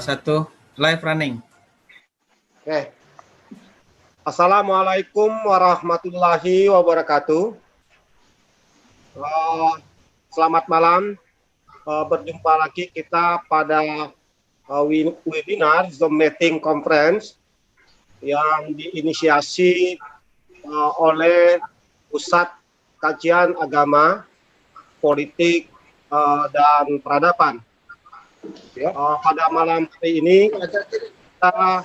1, live running. Oke. Assalamualaikum warahmatullahi wabarakatuh. Selamat malam. Berjumpa lagi kita pada webinar Zoom Meeting Conference yang diinisiasi oleh Pusat Kajian Agama, Politik, dan Peradaban. Pada malam hari ini kita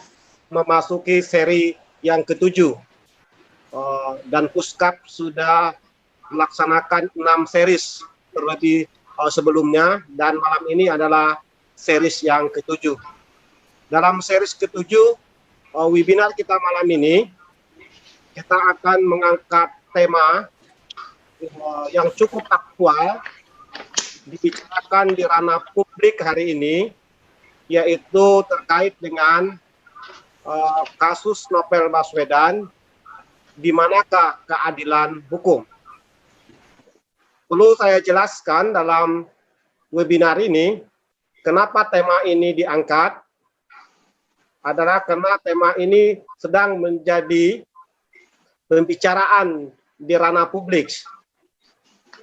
memasuki seri yang ke-7 dan Puskap sudah melaksanakan 6 series terlebih sebelumnya, dan malam ini adalah series yang ke-7. Dalam series ke-7 webinar kita malam ini, kita akan mengangkat tema yang cukup aktual dibicarakan di ranah publik hari ini, yaitu terkait dengan kasus Novel Baswedan, di manakah keadilan hukum. Perlu saya jelaskan dalam webinar ini, kenapa tema ini diangkat, adalah karena tema ini sedang menjadi pembicaraan di ranah publik.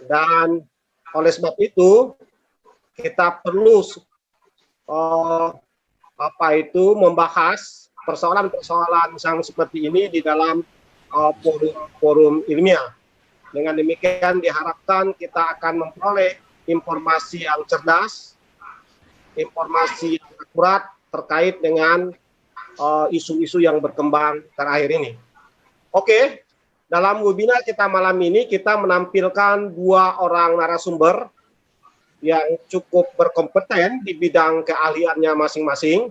Dan oleh sebab itu, kita perlu membahas persoalan-persoalan yang seperti ini di dalam forum ilmiah. Dengan demikian diharapkan kita akan memperoleh informasi yang cerdas, informasi yang akurat terkait dengan isu-isu yang berkembang terakhir ini. Oke. Dalam webinar kita malam ini, kita menampilkan 2 orang narasumber yang cukup berkompeten di bidang keahliannya masing-masing.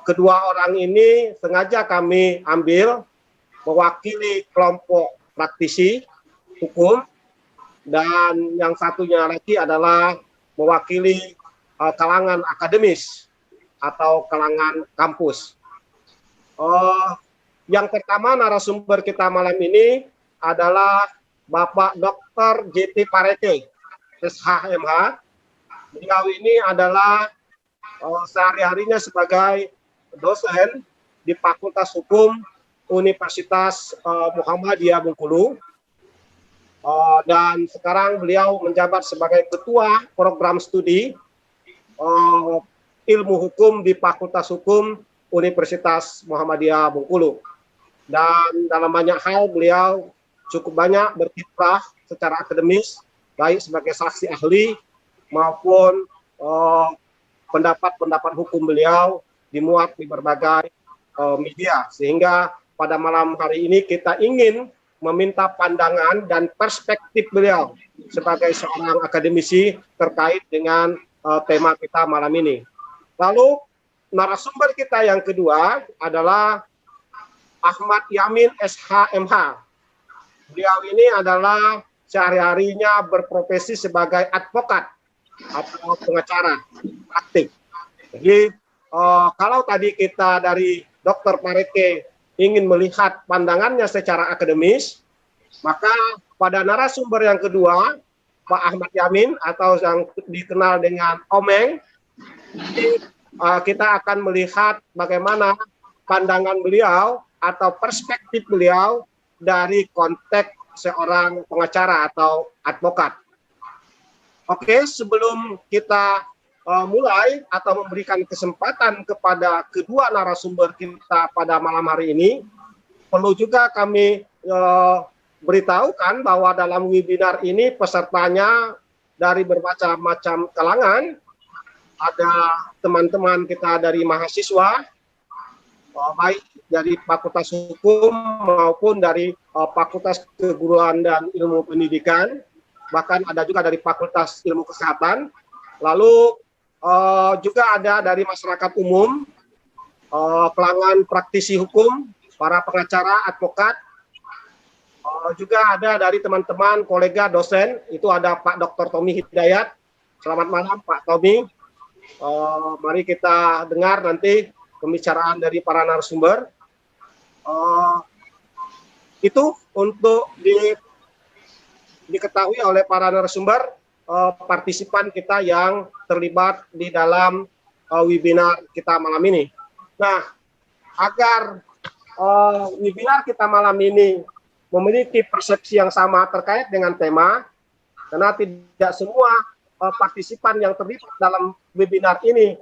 Kedua orang ini sengaja kami ambil mewakili kelompok praktisi hukum, dan yang satunya lagi adalah mewakili kalangan akademis atau kalangan kampus. Yang pertama narasumber kita malam ini adalah Bapak Dr. J.T. Pareke, SH.M.H. Beliau ini adalah sehari-harinya sebagai dosen di Fakultas Hukum Universitas Muhammadiyah Bengkulu, dan sekarang beliau menjabat sebagai Ketua Program Studi Ilmu Hukum di Fakultas Hukum Universitas Muhammadiyah Bengkulu. Dan dalam banyak hal beliau cukup banyak berkiprah secara akademis, baik sebagai saksi ahli maupun pendapat-pendapat hukum beliau dimuat di berbagai media. Sehingga pada malam hari ini kita ingin meminta pandangan dan perspektif beliau sebagai seorang akademisi terkait dengan tema kita malam ini. Lalu narasumber kita yang kedua adalah Ahmad Yamin SH.M.H. Beliau ini adalah sehari-harinya berprofesi sebagai advokat atau pengacara praktik. Jadi kalau tadi kita dari Dr. Pareke ingin melihat pandangannya secara akademis, maka pada narasumber yang kedua, Pak Ahmad Yamin atau yang dikenal dengan Omeng, kita akan melihat bagaimana pandangan beliau atau perspektif beliau dari konteks seorang pengacara atau advokat. Oke, sebelum kita mulai atau memberikan kesempatan kepada kedua narasumber kita pada malam hari ini, perlu juga kami beritahukan bahwa dalam webinar ini pesertanya dari berbagai macam kalangan. Ada teman-teman kita dari mahasiswa, baik dari Fakultas Hukum maupun dari Fakultas Keguruan dan Ilmu Pendidikan, bahkan ada juga dari Fakultas Ilmu Kesehatan. Lalu juga ada dari masyarakat umum, kalangan praktisi hukum, para pengacara, advokat. Juga ada dari teman-teman kolega dosen, itu ada Pak Dr. Tommy Hidayat. Selamat malam Pak Tommy. Mari kita dengar nanti pembicaraan dari para narasumber. Itu untuk diketahui oleh para narasumber, partisipan kita yang terlibat di dalam webinar kita malam ini. Nah, agar webinar kita malam ini memiliki persepsi yang sama terkait dengan tema, karena tidak semua partisipan yang terlibat dalam webinar ini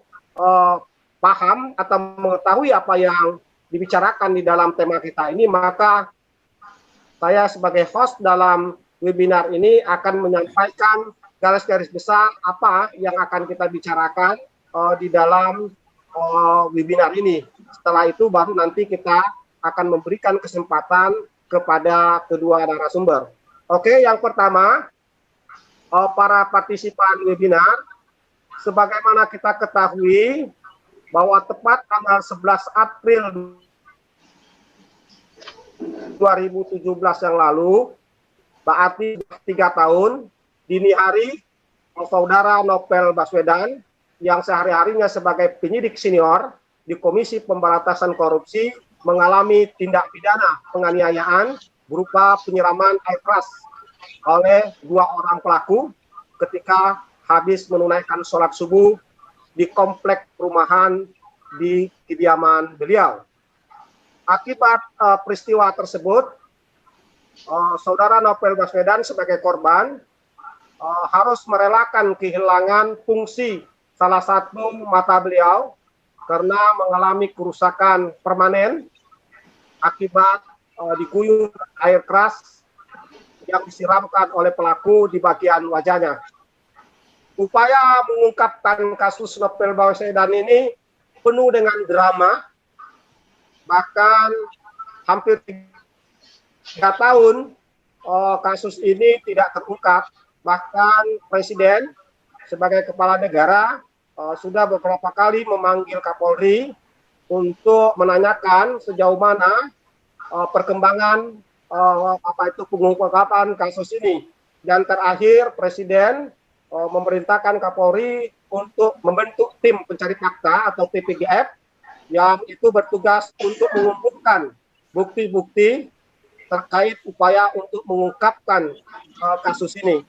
paham atau mengetahui apa yang dibicarakan di dalam tema kita ini, maka saya sebagai host dalam webinar ini akan menyampaikan garis-garis besar apa yang akan kita bicarakan di dalam webinar ini. Setelah itu baru nanti kita akan memberikan kesempatan kepada kedua narasumber. Oke, yang pertama, para partisipan webinar, sebagaimana kita ketahui bahwa tepat tanggal 11 April 2017 yang lalu, berarti 3 tahun, dini hari, Saudara Novel Baswedan yang sehari-harinya sebagai penyidik senior di Komisi Pemberantasan Korupsi mengalami tindak pidana penganiayaan berupa penyiraman air keras oleh 2 orang pelaku ketika habis menunaikan sholat subuh di komplek perumahan di kediaman beliau. Akibat peristiwa tersebut, Saudara Novel Baswedan sebagai korban harus merelakan kehilangan fungsi salah satu mata beliau karena mengalami kerusakan permanen akibat diguyur air keras yang disiramkan oleh pelaku di bagian wajahnya. Upaya mengungkapkan kasus Novel Baswedan ini penuh dengan drama, bahkan hampir 3 tahun kasus ini tidak terungkap. Bahkan Presiden sebagai kepala negara sudah beberapa kali memanggil Kapolri untuk menanyakan sejauh mana perkembangan pengungkapan kasus ini. Dan terakhir Presiden memerintahkan Kapolri untuk membentuk tim pencari fakta atau TPGF yang itu bertugas untuk mengumpulkan bukti-bukti terkait upaya untuk mengungkapkan kasus ini.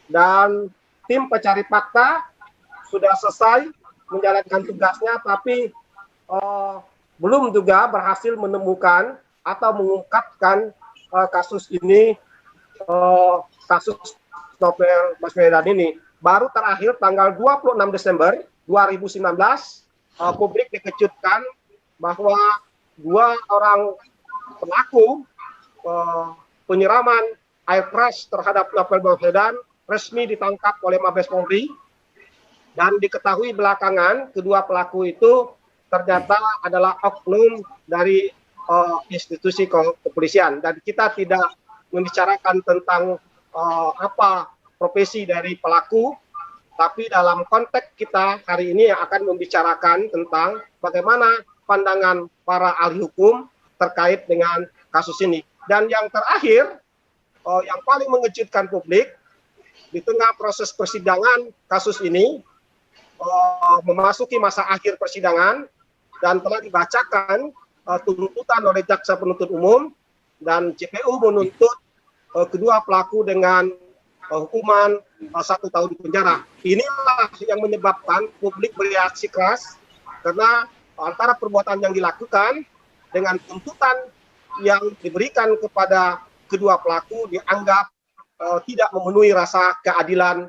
Dan tim pencari fakta sudah selesai menjalankan tugasnya, tapi belum juga berhasil menemukan atau mengungkapkan kasus ini, kasus Novel Baswedan ini. Baru terakhir tanggal 26 Desember 2019, publik dikejutkan bahwa 2 orang pelaku penyiraman air keras terhadap Novel Baswedan resmi ditangkap oleh Mabes Polri, dan diketahui belakangan kedua pelaku itu ternyata adalah oknum dari institusi kepolisian, dan kita tidak membicarakan tentang apa profesi dari pelaku, tapi dalam konteks kita hari ini akan membicarakan tentang bagaimana pandangan para ahli hukum terkait dengan kasus ini. Dan yang terakhir, yang paling mengejutkan publik, di tengah proses persidangan kasus ini, memasuki masa akhir persidangan, dan telah dibacakan tuntutan oleh jaksa penuntut umum, dan JPU menuntut kedua pelaku dengan hukuman 1 tahun penjara. Inilah yang menyebabkan publik bereaksi keras, karena antara perbuatan yang dilakukan dengan tuntutan yang diberikan kepada kedua pelaku dianggap tidak memenuhi rasa keadilan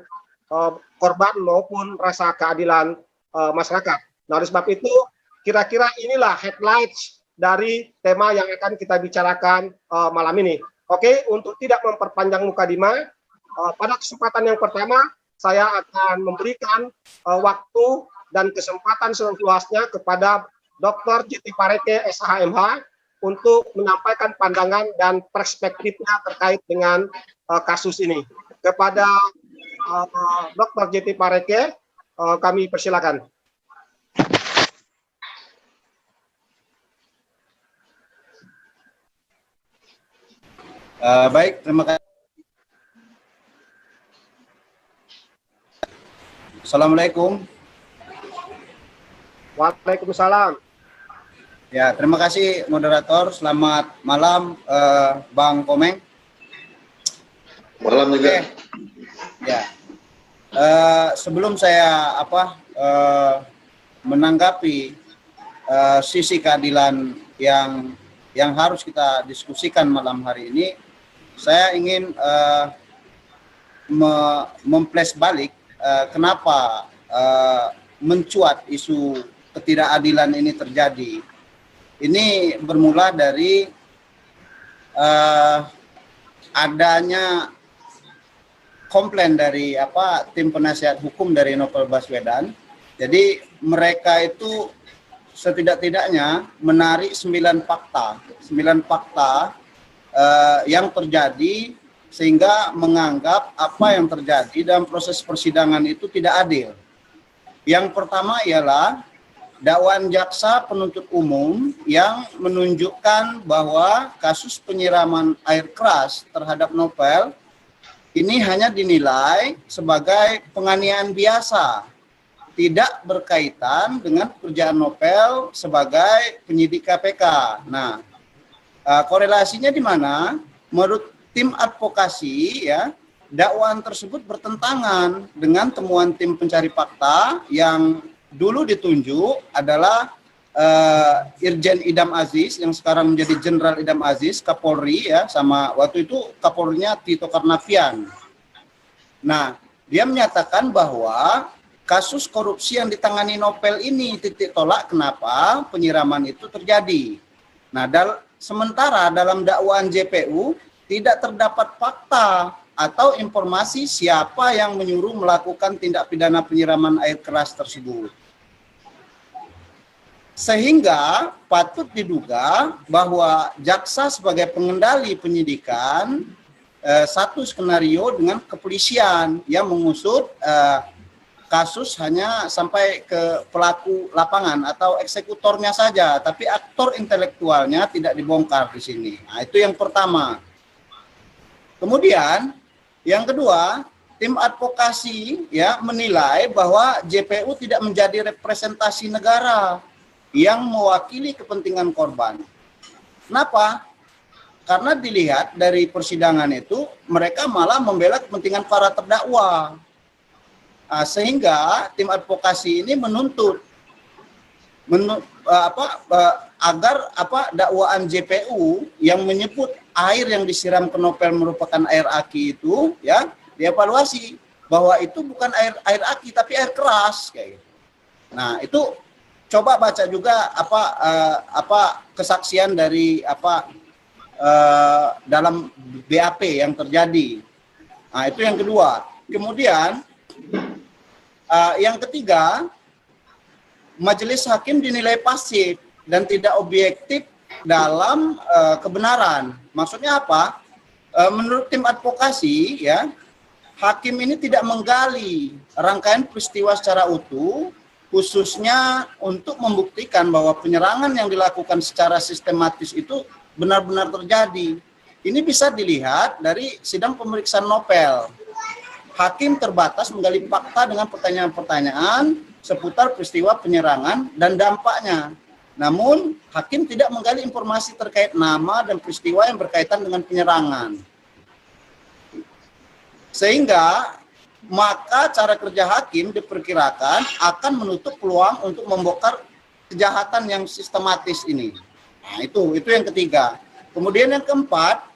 korban maupun rasa keadilan masyarakat. Nah, oleh sebab itu, kira-kira inilah headlights dari tema yang akan kita bicarakan malam ini. Oke, untuk tidak memperpanjang mukadimah, pada kesempatan yang pertama, saya akan memberikan waktu dan kesempatan seluasnya kepada Dr. Jiti Pareke, SHMH, untuk menyampaikan pandangan dan perspektifnya terkait dengan kasus ini. Kepada Dr. Jiti Pareke, kami persilakan. Baik, terima kasih. Assalamualaikum. Waalaikumsalam. Ya, terima kasih moderator. Selamat malam, Bang Komeng. Malam juga. Ya. Sebelum saya menanggapi sisi keadilan yang harus kita diskusikan malam hari ini, saya ingin memflash balik kenapa mencuat isu ketidakadilan ini terjadi. Ini bermula dari adanya komplain dari tim penasihat hukum dari Novel Baswedan. Jadi mereka itu setidak-tidaknya menarik 9 fakta yang terjadi sehingga menganggap apa yang terjadi dalam proses persidangan itu tidak adil. Yang pertama ialah dakwaan jaksa penuntut umum yang menunjukkan bahwa kasus penyiraman air keras terhadap Novel ini hanya dinilai sebagai penganiayaan biasa, tidak berkaitan dengan pekerjaan Novel sebagai penyidik KPK. Nah, korelasinya di mana? Menurut tim advokasi, ya, dakwaan tersebut bertentangan dengan temuan tim pencari fakta yang dulu ditunjuk adalah Irjen Idam Aziz yang sekarang menjadi Jenderal Idam Aziz, Kapolri, ya, sama waktu itu Kapolrinya Tito Karnavian. Nah, dia menyatakan bahwa kasus korupsi yang ditangani Novel ini titik tolak kenapa penyiraman itu terjadi. Nah, sementara dalam dakwaan JPU tidak terdapat fakta atau informasi siapa yang menyuruh melakukan tindak pidana penyiraman air keras tersebut. Sehingga patut diduga bahwa jaksa sebagai pengendali penyidikan satu skenario dengan kepolisian yang mengusut kasus hanya sampai ke pelaku lapangan atau eksekutornya saja, tapi aktor intelektualnya tidak dibongkar di sini. Nah, itu yang pertama. Kemudian yang kedua, tim advokasi ya menilai bahwa JPU tidak menjadi representasi negara yang mewakili kepentingan korban. Kenapa? Karena dilihat dari persidangan itu mereka malah membela kepentingan para terdakwa. Sehingga tim advokasi ini menuntut agar dakwaan JPU yang menyebut air yang disiram ke Novel merupakan air aki itu ya dievaluasi bahwa itu bukan air aki tapi air keras kayak gitu. Nah, itu coba baca juga kesaksian dari dalam BAP yang terjadi. Nah, itu yang kedua. Kemudian yang ketiga, majelis hakim dinilai pasif dan tidak objektif dalam kebenaran. Maksudnya apa? Menurut tim advokasi, ya, hakim ini tidak menggali rangkaian peristiwa secara utuh, khususnya untuk membuktikan bahwa penyerangan yang dilakukan secara sistematis itu benar-benar terjadi. Ini bisa dilihat dari sidang pemeriksaan Novel. Hakim terbatas menggali fakta dengan pertanyaan-pertanyaan seputar peristiwa penyerangan dan dampaknya. Namun, hakim tidak menggali informasi terkait nama dan peristiwa yang berkaitan dengan penyerangan. Sehingga, maka cara kerja hakim diperkirakan akan menutup peluang untuk membongkar kejahatan yang sistematis ini. Nah, itu yang ketiga. Kemudian yang keempat,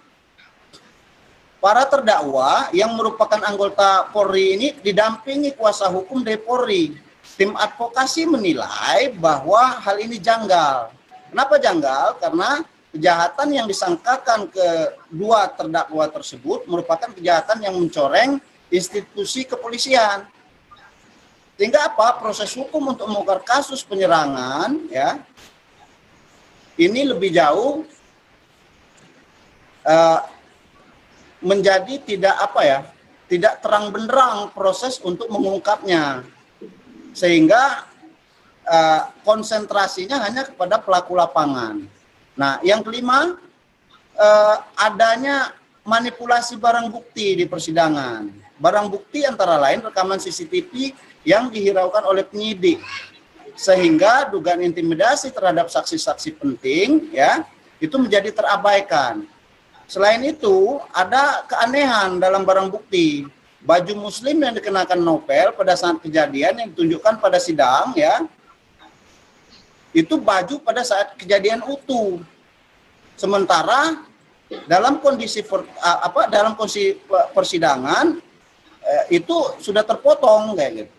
para terdakwa yang merupakan anggota Polri ini didampingi kuasa hukum dari Polri. Tim advokasi menilai bahwa hal ini janggal. Kenapa janggal? Karena kejahatan yang disangkakan kedua terdakwa tersebut merupakan kejahatan yang mencoreng institusi kepolisian. Sehingga proses hukum untuk membongkar kasus penyerangan ya ini lebih jauh menjadi tidak terang benderang proses untuk mengungkapnya, sehingga konsentrasinya hanya kepada pelaku lapangan. Nah, yang kelima, adanya manipulasi barang bukti di persidangan. Barang bukti antara lain rekaman CCTV yang dihiraukan oleh penyidik, sehingga dugaan intimidasi terhadap saksi-saksi penting ya itu menjadi terabaikan. Selain itu, ada keanehan dalam barang bukti. Baju muslim yang dikenakan Novel pada saat kejadian yang ditunjukkan pada sidang ya itu baju pada saat kejadian utuh. Sementara dalam kondisi persidangan itu sudah terpotong kayak gitu.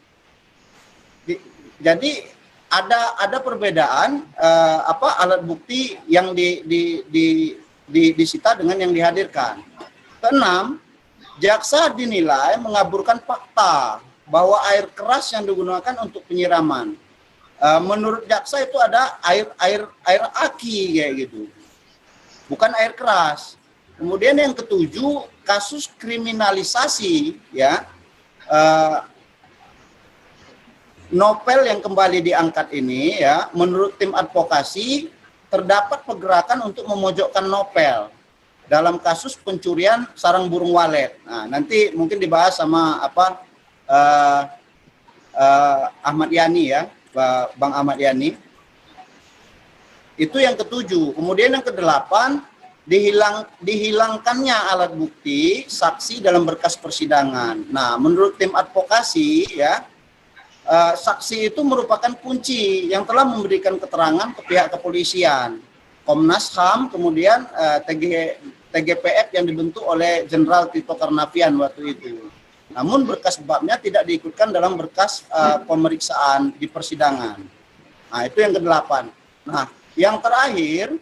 Jadi ada perbedaan alat bukti yang disita dengan yang dihadirkan. Keenam, jaksa dinilai mengaburkan fakta bahwa air keras yang digunakan untuk penyiraman. Menurut jaksa itu ada air aki kayak gitu, bukan air keras. Kemudian yang ketujuh, kasus kriminalisasi ya, novel yang kembali diangkat ini ya, menurut tim advokasi terdapat pergerakan untuk memojokkan novel dalam kasus pencurian sarang burung walet. Nah, nanti mungkin dibahas sama Ahmad Yani ya, Bang Ahmad Yani. Itu yang ketujuh. Kemudian yang kedelapan, dihilangkannya alat bukti saksi dalam berkas persidangan. Nah, menurut tim advokasi ya, saksi itu merupakan kunci yang telah memberikan keterangan ke pihak kepolisian, Komnas HAM, kemudian TGPF yang dibentuk oleh Jenderal Tito Karnavian waktu itu. Namun berkas babnya tidak diikutkan dalam berkas pemeriksaan di persidangan. Nah, itu yang kedelapan. Nah, yang terakhir,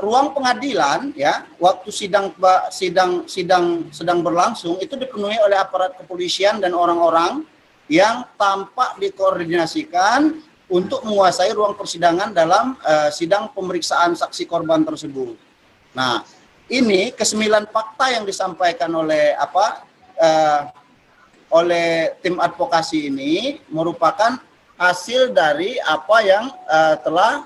ruang pengadilan ya, waktu sidang sedang berlangsung itu dipenuhi oleh aparat kepolisian dan orang-orang yang tampak dikoordinasikan untuk menguasai ruang persidangan dalam sidang pemeriksaan saksi korban tersebut. Nah, ini ke-9 fakta yang disampaikan oleh oleh tim advokasi ini merupakan hasil dari apa yang telah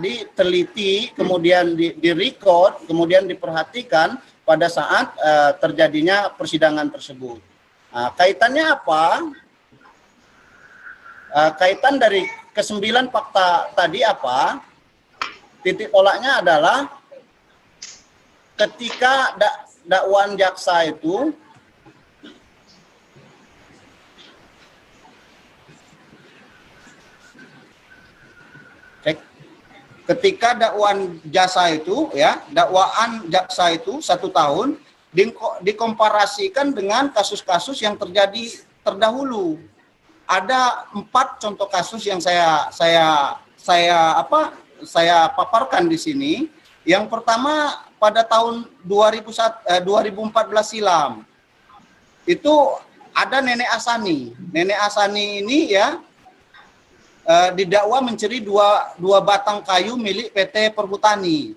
diteliti, kemudian direkod, kemudian diperhatikan pada saat terjadinya persidangan tersebut. Nah, kaitannya apa? Kaitan dari ke-9 fakta tadi apa? Titik tolaknya adalah ketika dakwaan jaksa itu dakwaan jaksa itu 1 tahun dikomparasikan dengan kasus-kasus yang terjadi terdahulu. Ada 4 contoh kasus yang saya paparkan di sini. Yang pertama pada tahun 2014 silam. Itu ada Nenek Asani. Nenek Asani ini ya didakwa mencuri dua batang kayu milik PT Perhutani.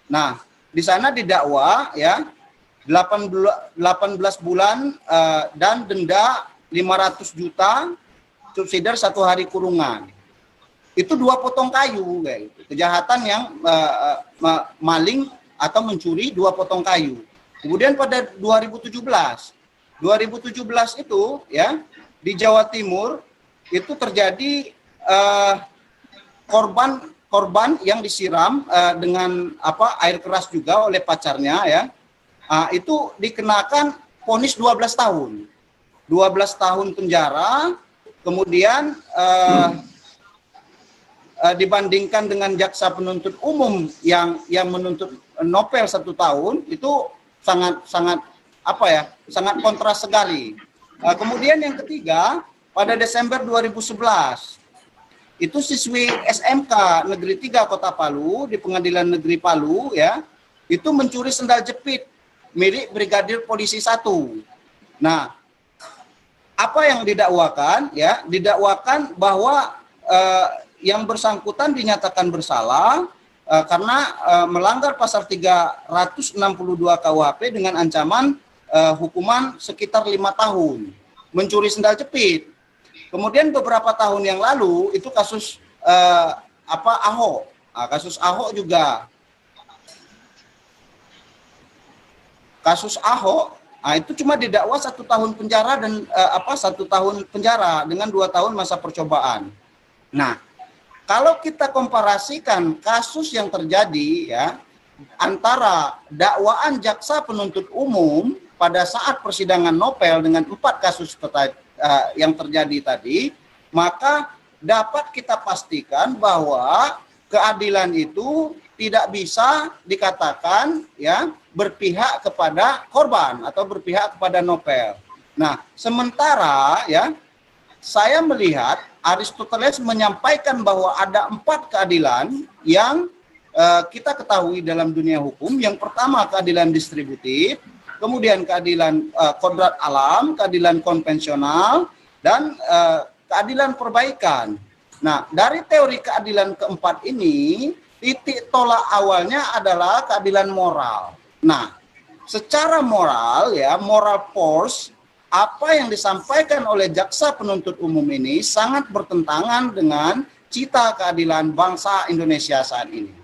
Nah, di sana didakwa ya 18 bulan dan denda 500 juta, subsidiar 1 hari kurungan. Itu 2 potong kayu kayak gitu. Kejahatan yang maling atau mencuri 2 potong kayu. Kemudian pada 2017 itu ya di Jawa Timur itu terjadi korban yang disiram dengan air keras juga oleh pacarnya ya. Itu dikenakan vonis 12 tahun. 12 tahun penjara, kemudian dibandingkan dengan jaksa penuntut umum yang menuntut novel 1 tahun, itu sangat kontras sekali. Kemudian yang ketiga, pada Desember 2011 itu siswi SMK Negeri 3 Kota Palu di Pengadilan Negeri Palu ya, itu mencuri sendal jepit milik Brigadir Polisi 1. Nah, apa yang didakwakan ya? Didakwakan bahwa yang bersangkutan dinyatakan bersalah karena melanggar pasal 362 KUHP dengan ancaman hukuman sekitar 5 tahun, mencuri sendal jepit. Kemudian beberapa tahun yang lalu itu kasus Ahok. Kasus Ahok juga. Kasus Ahok itu cuma didakwa 1 tahun penjara dan 1 tahun penjara dengan 2 tahun masa percobaan. Nah, kalau kita komparasikan kasus yang terjadi ya antara dakwaan jaksa penuntut umum pada saat persidangan novel dengan 4 kasus yang terjadi tadi, maka dapat kita pastikan bahwa keadilan itu tidak bisa dikatakan ya berpihak kepada korban atau berpihak kepada novel. Nah, sementara ya saya melihat Aristoteles menyampaikan bahwa ada 4 keadilan yang kita ketahui dalam dunia hukum. Yang pertama keadilan distributif, kemudian keadilan kodrat alam, keadilan konvensional, dan keadilan perbaikan. Nah, dari teori keadilan keempat ini, titik tolak awalnya adalah keadilan moral. Nah, secara moral ya, moral force, apa yang disampaikan oleh jaksa penuntut umum ini sangat bertentangan dengan cita keadilan bangsa Indonesia saat ini.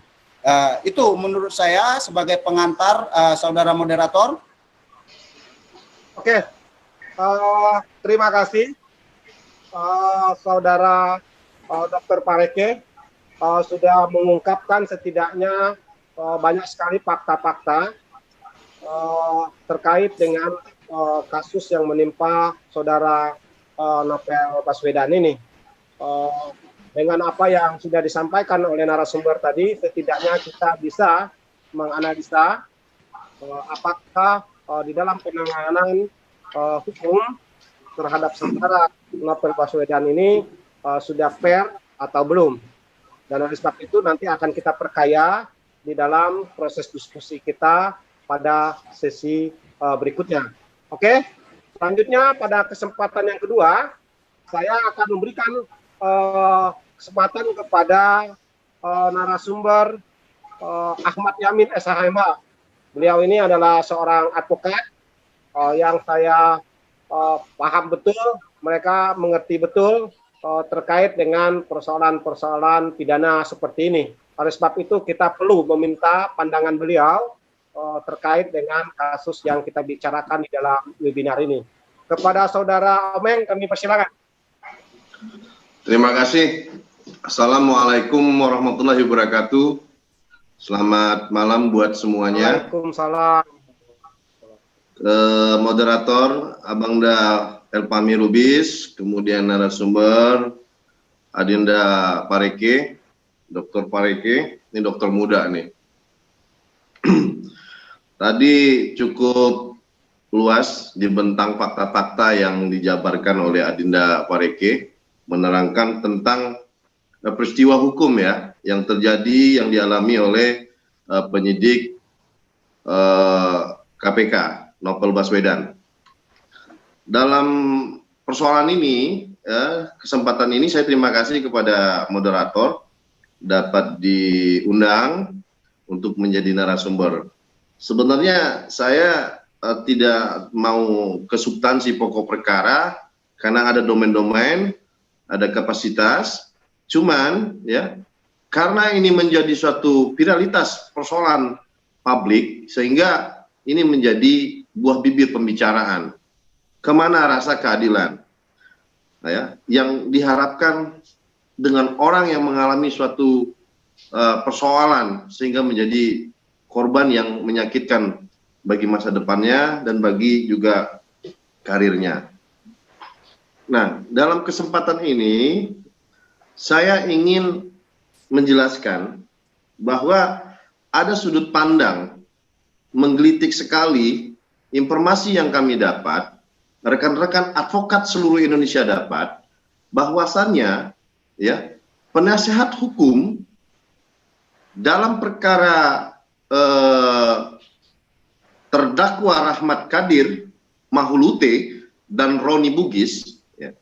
Itu menurut saya sebagai pengantar, saudara moderator. Oke, terima kasih saudara Dr. Pareke sudah mengungkapkan setidaknya banyak sekali fakta-fakta terkait dengan kasus yang menimpa saudara Novel Baswedan ini. Dengan apa yang sudah disampaikan oleh narasumber tadi, setidaknya kita bisa menganalisa apakah di dalam penanganan hukum terhadap saudara Novel Baswedan ini sudah fair atau belum. Dan oleh sebab itu nanti akan kita perkaya di dalam proses diskusi kita pada sesi berikutnya. Oke, selanjutnya pada kesempatan yang kedua, saya akan memberikan kesempatan kepada narasumber Ahmad Yamin SHMH. Beliau ini adalah seorang advokat yang saya paham betul, mereka mengerti betul terkait dengan persoalan-persoalan pidana seperti ini. Oleh sebab itu kita perlu meminta pandangan beliau terkait dengan kasus yang kita bicarakan di dalam webinar ini. Kepada saudara Omeng kami persilakan. Terima kasih. Assalamualaikum warahmatullahi wabarakatuh. Selamat malam buat semuanya. Waalaikumsalam. Moderator Abangda Elpami Lubis, kemudian narasumber Adinda Pareke, Dr. Pareke, ini dokter muda nih. Tadi cukup luas dibentang fakta-fakta yang dijabarkan oleh Adinda Pareke, menerangkan tentang peristiwa hukum ya yang terjadi, yang dialami oleh penyidik KPK Novel Baswedan. Dalam persoalan ini, kesempatan ini saya terima kasih kepada moderator dapat diundang untuk menjadi narasumber. Sebenarnya saya tidak mau ke substansi pokok perkara karena ada domain-domain, ada kapasitas. Cuman ya karena ini menjadi suatu viralitas persoalan publik sehingga ini menjadi buah bibir pembicaraan. Kemana rasa keadilan? Nah, ya, yang diharapkan dengan orang yang mengalami suatu persoalan sehingga menjadi korban yang menyakitkan bagi masa depannya dan bagi juga karirnya. Nah, dalam kesempatan ini saya ingin menjelaskan bahwa ada sudut pandang menggelitik sekali informasi yang kami dapat, rekan-rekan advokat seluruh Indonesia dapat, bahwasannya ya penasehat hukum dalam perkara terdakwa Rahmat Kadir Mahulute dan Roni Bugis ya,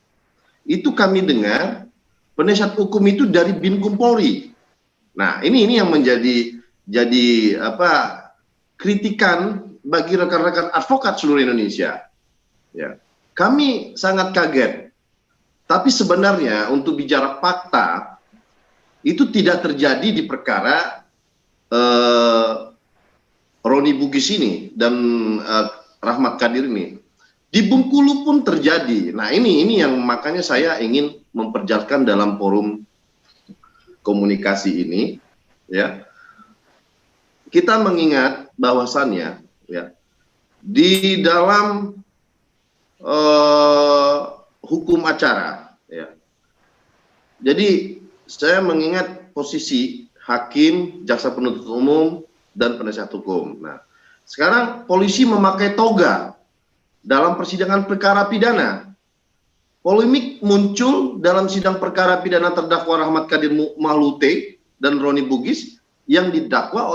itu kami dengar penasihat hukum itu dari Binkum Polri. Nah, ini yang menjadi kritikan bagi rekan-rekan advokat seluruh Indonesia. Ya. Kami sangat kaget. Tapi sebenarnya untuk bicara fakta itu tidak terjadi di perkara Roni Bugis ini dan Rahmat Kadir ini. Di Bengkulu pun terjadi. Nah, ini yang makanya saya ingin memperjelaskan dalam forum komunikasi ini ya. Kita mengingat bahwasannya ya di dalam hukum acara. Ya. Jadi saya mengingat posisi hakim, jaksa penuntut umum, dan penasihat hukum. Nah, sekarang polisi memakai toga dalam persidangan perkara pidana. Polemik muncul dalam sidang perkara pidana terdakwa Rahmat Kadir Mahlute dan Roni Bugis yang didakwa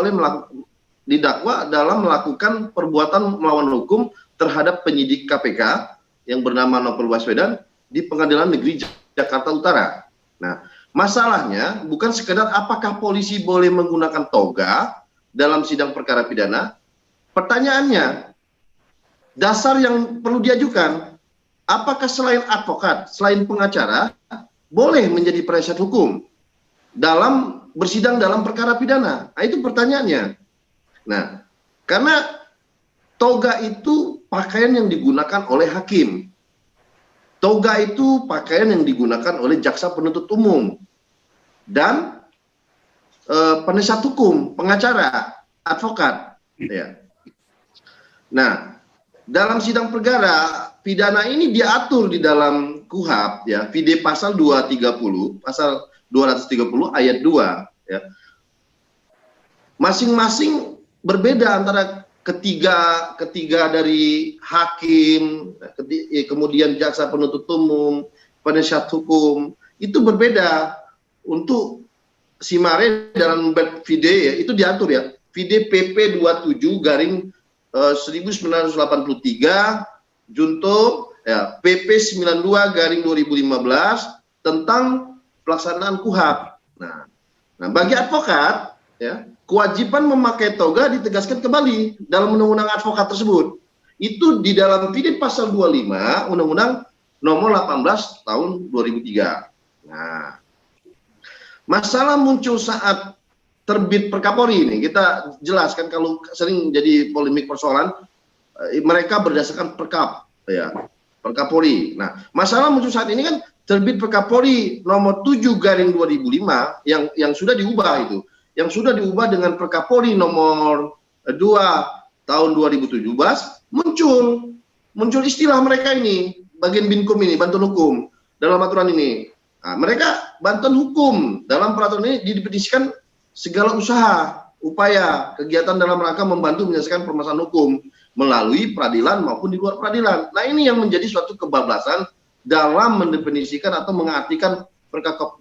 dalam melakukan perbuatan melawan hukum terhadap penyidik KPK yang bernama Novel Baswedan di Pengadilan Negeri Jakarta Utara. Nah, masalahnya bukan sekedar apakah polisi boleh menggunakan toga dalam sidang perkara pidana. Pertanyaannya, dasar yang perlu diajukan, apakah selain advokat, selain pengacara, boleh menjadi penasihat hukum dalam bersidang dalam perkara pidana? Nah, itu pertanyaannya. Nah, karena toga itu pakaian yang digunakan oleh hakim. Toga itu pakaian yang digunakan oleh jaksa penuntut umum dan penasihat hukum, pengacara, advokat. Ya. Nah, dalam sidang perkara pidana ini diatur di dalam KUHP, ya, PD pasal 230, pasal 230 ayat 2, ya. Masing-masing berbeda antara ketiga dari hakim, kemudian jaksa penuntut umum, penasihat hukum, itu berbeda. Untuk Simare dalam VIDE, ya, itu diatur, ya, VIDE PP 27 garing 1983 Junto, ya, PP 92 garing 2015 tentang pelaksanaan KUHP. Nah, bagi advokat, ya, kewajiban memakai toga ditegaskan kembali dalam undang-undang advokat tersebut. Itu di dalam VIDE pasal 25 Undang-Undang nomor 18 tahun 2003. Nah, masalah muncul saat terbit Perkapolri ini, kita jelaskan kalau sering jadi polemik persoalan, mereka berdasarkan Perkap, ya, Perkapolri. Nah, masalah muncul saat ini kan terbit Perkapolri nomor 7 garing 2005 yang sudah diubah itu. Yang sudah diubah dengan Perkapolri nomor 2 tahun 2017 muncul istilah mereka ini, bagian Binkum ini, bantuan hukum dalam aturan ini. Nah, mereka bantuan hukum dalam peraturan ini didefinisikan segala usaha, upaya, kegiatan dalam rangka membantu menyelesaikan permasalahan hukum melalui peradilan maupun di luar peradilan. Nah, ini yang menjadi suatu kebablasan dalam mendefinisikan atau mengartikan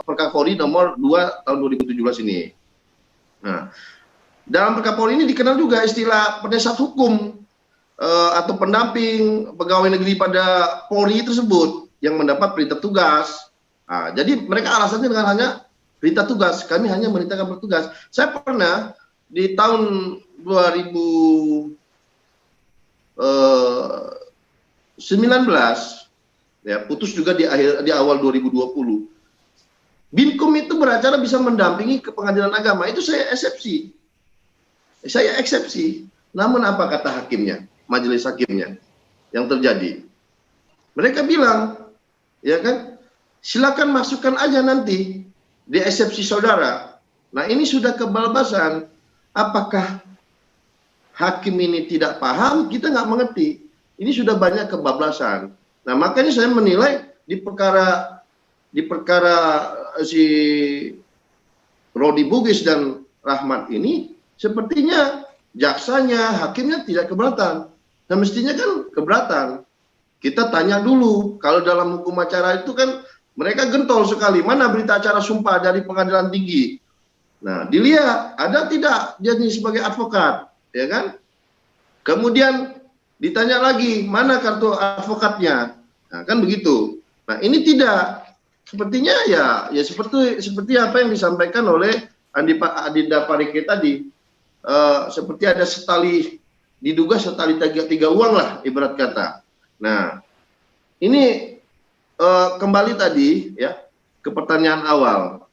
Perkapolri nomor 2 tahun 2017 ini. Nah, dalam Perkapolri ini dikenal juga istilah penasihat hukum atau pendamping pegawai negeri pada Polri tersebut yang mendapat perintah tugas. Nah, jadi mereka alasannya dengan hanya perintah tugas, kami hanya merintahkan bertugas. Saya pernah di tahun 2019, ya, putus juga di awal 2020. Binkum itu beracara bisa mendampingi ke pengadilan agama, itu saya eksepsi. Namun apa kata hakimnya, majelis hakimnya yang terjadi? Mereka bilang, ya kan, silakan masukkan aja nanti di eksepsi saudara. Nah, ini sudah kebablasan. Apakah hakim ini tidak paham? Kita nggak mengerti. Ini sudah banyak kebablasan. Nah, makanya saya menilai di perkara si Roni Bugis dan Rahmat ini sepertinya jaksanya, hakimnya tidak keberatan. Nah, mestinya kan keberatan. Kita tanya dulu, kalau dalam hukum acara itu kan mereka gentol sekali, mana berita acara sumpah dari pengadilan tinggi. Nah, dilihat ada tidak dia ini sebagai advokat, ya kan? Kemudian ditanya lagi, mana kartu advokatnya? Nah, kan begitu. Nah, ini tidak. Sepertinya ya seperti apa yang disampaikan oleh Adinda Parike tadi. Seperti ada diduga setali tiga uang lah, ibarat kata. Nah, ini kembali tadi, ya, ke pertanyaan awal.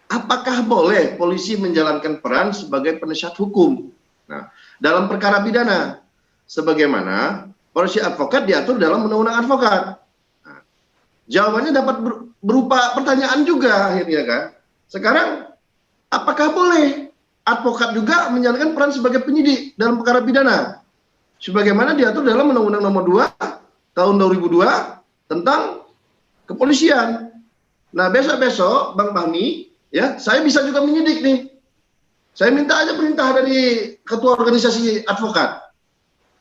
Apakah boleh polisi menjalankan peran sebagai penasihat hukum? Nah, dalam perkara pidana, sebagaimana polisi advokat diatur dalam undang-undang advokat. Nah, jawabannya dapat berupa pertanyaan juga akhirnya kan. Sekarang, apakah boleh advokat juga menjalankan peran sebagai penyidik dalam perkara pidana? Sebagaimana diatur dalam Undang-Undang nomor 2 tahun 2002 tentang kepolisian. Nah, besok-besok Bang Fahmi, ya, saya bisa juga menyidik nih. Saya minta aja perintah dari ketua organisasi advokat.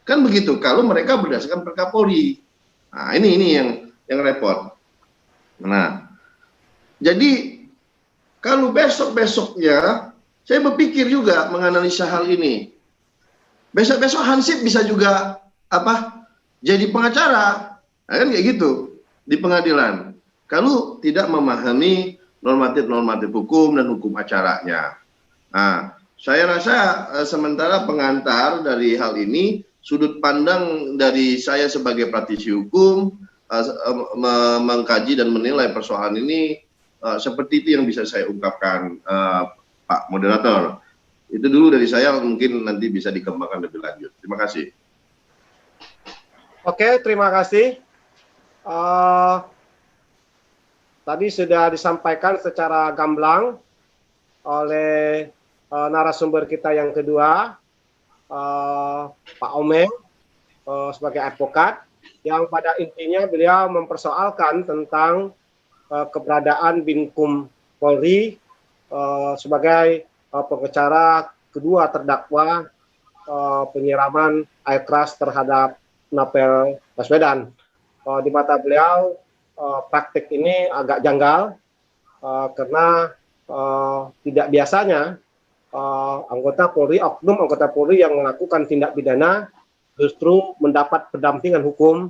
Kan begitu, kalau mereka berdasarkan Perkapolri. Nah, ini yang repot. Nah, jadi kalau besok-besoknya saya berpikir juga menganalisa hal ini. Besok-besok Hansip bisa juga jadi pengacara. Nah, kan kayak gitu di pengadilan. Kalau tidak memahami normatif-normatif hukum dan hukum acaranya. Nah, saya rasa sementara pengantar dari hal ini, sudut pandang dari saya sebagai praktisi hukum, mengkaji dan menilai persoalan ini, seperti itu yang bisa saya ungkapkan, Pak Moderator. Itu dulu dari saya, mungkin nanti bisa dikembangkan lebih lanjut. Terima kasih. Oke, terima kasih. Tadi sudah disampaikan secara gamblang oleh narasumber kita yang kedua, Pak Omeng, sebagai advokat, yang pada intinya beliau mempersoalkan tentang keberadaan Binkum Polri sebagai pengacara kedua terdakwa penyiraman air keras terhadap Novel Baswedan. Di mata beliau, praktik ini agak janggal karena tidak biasanya anggota Polri, oknum anggota Polri yang melakukan tindak pidana justru mendapat pendampingan hukum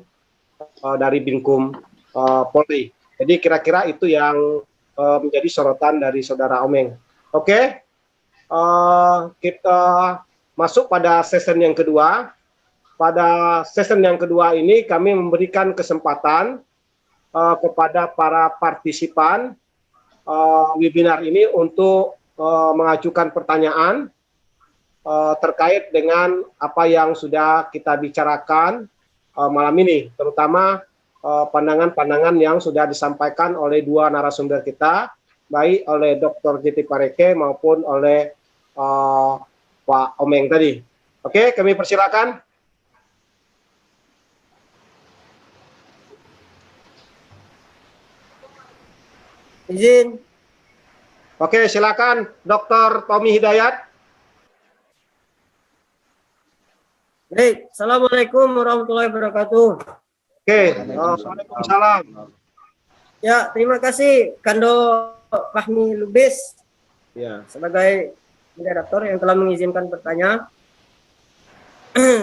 dari Binkum Polri. Jadi kira-kira itu yang menjadi sorotan dari Saudara Omeng. Oke, kita masuk pada season yang kedua. Pada season yang kedua ini kami memberikan kesempatan kepada para partisipan webinar ini untuk mengajukan pertanyaan terkait dengan apa yang sudah kita bicarakan malam ini, terutama pandangan-pandangan yang sudah disampaikan oleh dua narasumber kita, baik oleh Dr. J.T. Pareke maupun oleh Pak Omeng tadi. Oke, kami persilakan. Izin. Oke, silakan Dr. Tommy Hidayat. Baik, Assalamualaikum warahmatullahi wabarakatuh. Oke, Waalaikumsalam. Ya, terima kasih Kando Fahmi Lubis sebagai moderator yang telah mengizinkan bertanya.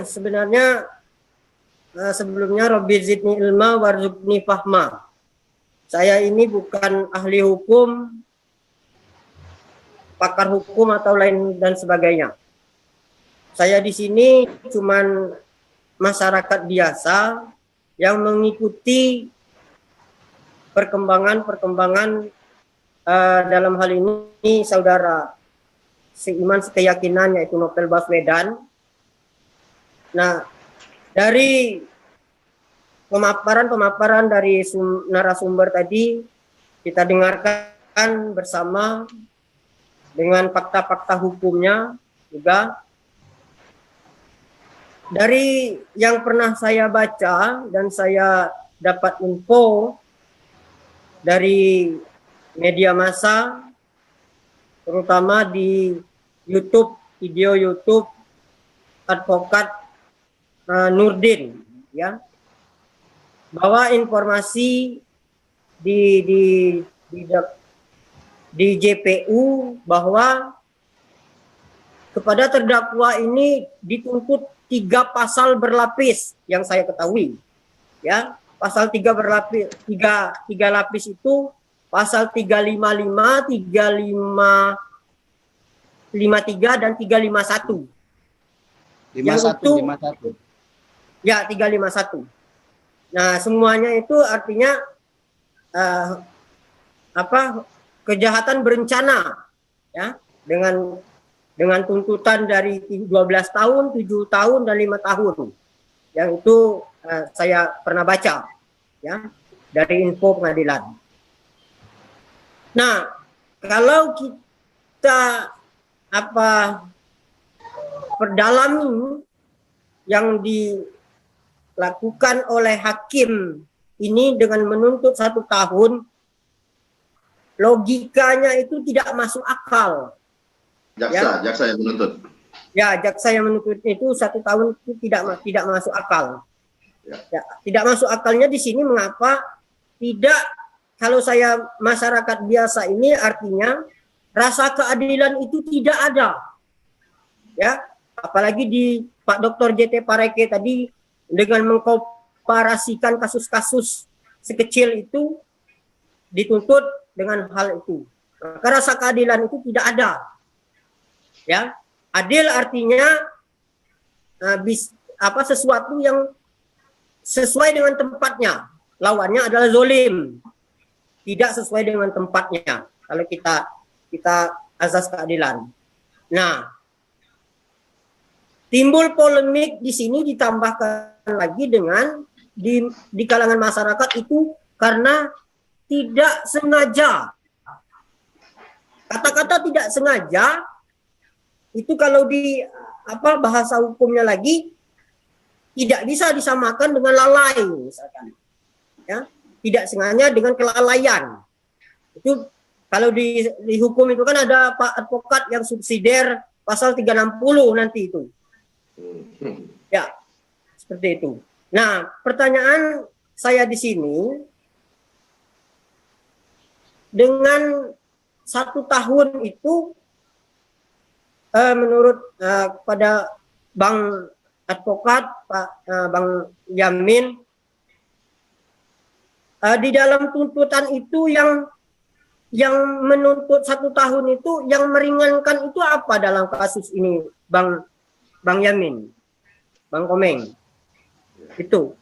Sebenarnya sebelumnya Robbi zidni ilma warzuqni fahma. Saya ini bukan ahli hukum, pakar hukum atau lain dan sebagainya. Saya di sini cuman masyarakat biasa yang mengikuti perkembangan dalam hal ini saudara seiman sekeyakinan yaitu Novel Baswedan. Nah, dari pemaparan dari narasumber tadi kita dengarkan bersama dengan fakta-fakta hukumnya juga. Dari yang pernah saya baca dan saya dapat info dari media massa, terutama di YouTube, video YouTube advokat Nurdin, ya, bahwa informasi di JPU bahwa kepada terdakwa ini dituntut 3 pasal berlapis yang saya ketahui, ya. Pasal 3 berlapis, 3 lapis itu pasal 355, 353 dan 351. 51. Ya, 351. Nah, semuanya itu artinya kejahatan berencana, ya, dengan tuntutan dari 12 tahun, 7 tahun, dan 5 tahun. Yang itu saya pernah baca, ya, dari info pengadilan. Nah, kalau kita perdalami yang dilakukan oleh hakim ini dengan menuntut 1 tahun, logikanya itu tidak masuk akal. Jaksa yang menuntut. Ya, jaksa yang menuntut itu 1 tahun itu tidak masuk akal. Ya, tidak masuk akalnya di sini mengapa tidak, kalau saya masyarakat biasa ini artinya rasa keadilan itu tidak ada. Ya, apalagi di Pak Dr. JT Pareke tadi dengan mengkomparasikan kasus-kasus sekecil itu dituntut dengan hal itu. Maka rasa keadilan itu tidak ada. Ya, adil artinya sesuatu yang sesuai dengan tempatnya. Lawannya adalah zolim, tidak sesuai dengan tempatnya. Kalau kita azas keadilan. Nah, timbul polemik di sini ditambahkan lagi dengan di kalangan masyarakat itu karena tidak sengaja. Kata-kata tidak sengaja itu kalau di bahasa hukumnya lagi tidak bisa disamakan dengan lalai misalkan. Ya, tidak sengaja dengan kelalaian. Itu kalau di hukum itu kan ada Pak advokat yang subsidiar pasal 360 nanti itu. Ya, seperti itu. Nah, pertanyaan saya di sini, dengan 1 tahun itu menurut pada Bang Advokat Bang Yamin, di dalam tuntutan itu yang menuntut 1 tahun itu yang meringankan itu apa dalam kasus ini, Bang Yamin, Bang Komeng? Itu.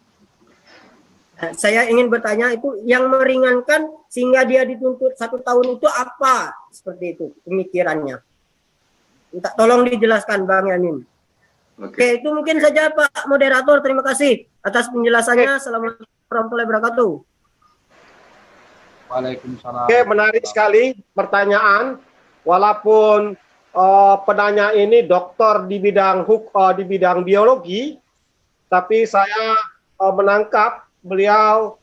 Saya ingin bertanya itu yang meringankan sehingga dia dituntut 1 tahun itu apa? Seperti itu pemikirannya. Minta tolong dijelaskan Bang Yamin. Oke, itu mungkin saja Pak Moderator. Terima kasih atas penjelasannya. Assalamualaikum warahmatullahi wabarakatuh. Waalaikumsalam. Oke, menarik sekali pertanyaan. Walaupun penanya ini doktor di bidang biologi, tapi saya menangkap beliau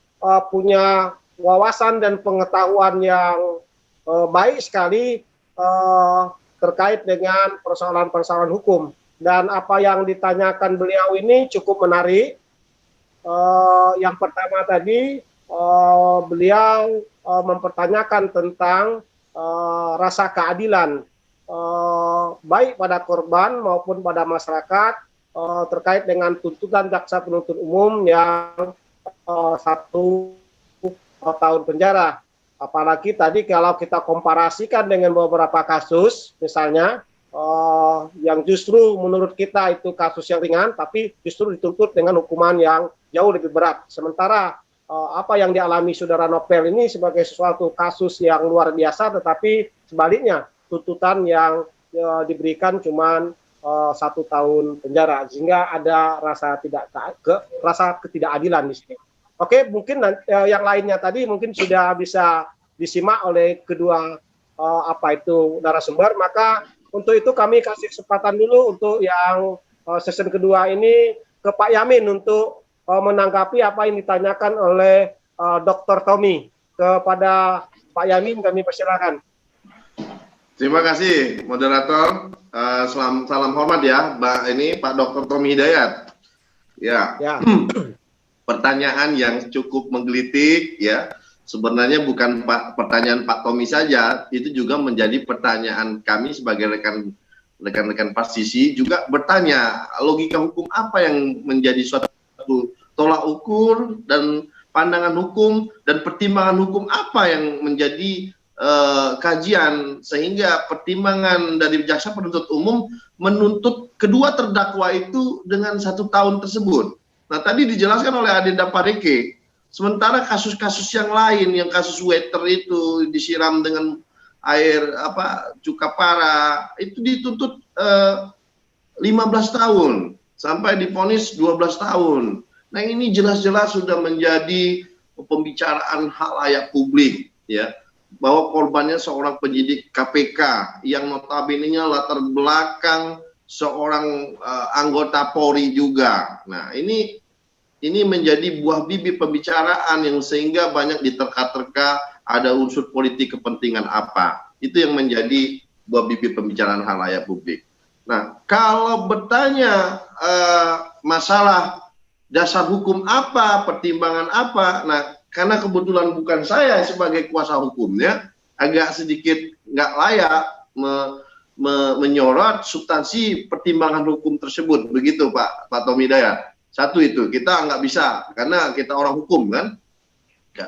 punya wawasan dan pengetahuan yang baik sekali terkait dengan persoalan-persoalan hukum. Dan apa yang ditanyakan beliau ini cukup menarik. Yang pertama tadi beliau mempertanyakan tentang rasa keadilan baik pada korban maupun pada masyarakat terkait dengan tuntutan jaksa penuntut umum yang 1 tahun penjara. Apalagi tadi kalau kita komparasikan dengan beberapa kasus, misalnya yang justru menurut kita itu kasus yang ringan, tapi justru dituntut dengan hukuman yang jauh lebih berat. Sementara apa yang dialami saudara Nopel ini sebagai sesuatu kasus yang luar biasa, tetapi sebaliknya tuntutan yang diberikan cuman 1 tahun penjara, sehingga ada rasa ketidakadilan di sini. Oke, mungkin yang lainnya tadi mungkin sudah bisa disimak oleh kedua narasumber. Maka untuk itu kami kasih kesempatan dulu untuk yang sesi kedua ini ke Pak Yamin untuk menanggapi apa yang ditanyakan oleh Dr. Tommy. Kepada Pak Yamin kami persilakan. Terima kasih moderator. Salam hormat ya, Pak Dr. Tommy Hidayat. Ya. Pertanyaan yang cukup menggelitik ya. Sebenarnya bukan pertanyaan Pak Tommy saja, itu juga menjadi pertanyaan kami sebagai rekan-rekan praktisi juga bertanya logika hukum apa yang menjadi suatu tolak ukur dan pandangan hukum dan pertimbangan hukum apa yang menjadi kajian sehingga pertimbangan dari jaksa penuntut umum menuntut kedua terdakwa itu dengan 1 tahun tersebut. Nah, tadi dijelaskan oleh Adinda Pareke. Sementara kasus-kasus yang lain, yang kasus waiter itu disiram dengan air cuka parah, itu dituntut 15 tahun sampai divonis 12 tahun. Nah, ini jelas-jelas sudah menjadi pembicaraan halayak publik ya, bahwa korbannya seorang penyidik KPK yang notabene-nya latar belakang seorang anggota Polri juga. Nah, ini ini menjadi buah bibir pembicaraan yang sehingga banyak diterka-terka ada unsur politik kepentingan apa. Itu yang menjadi buah bibir pembicaraan halayak publik. Nah, kalau bertanya masalah dasar hukum apa, pertimbangan apa, nah karena kebetulan bukan saya sebagai kuasa hukumnya, agak sedikit nggak layak menyorot substansi pertimbangan hukum tersebut, begitu Pak Tommy Hidayat. Satu itu kita nggak bisa karena kita orang hukum kan,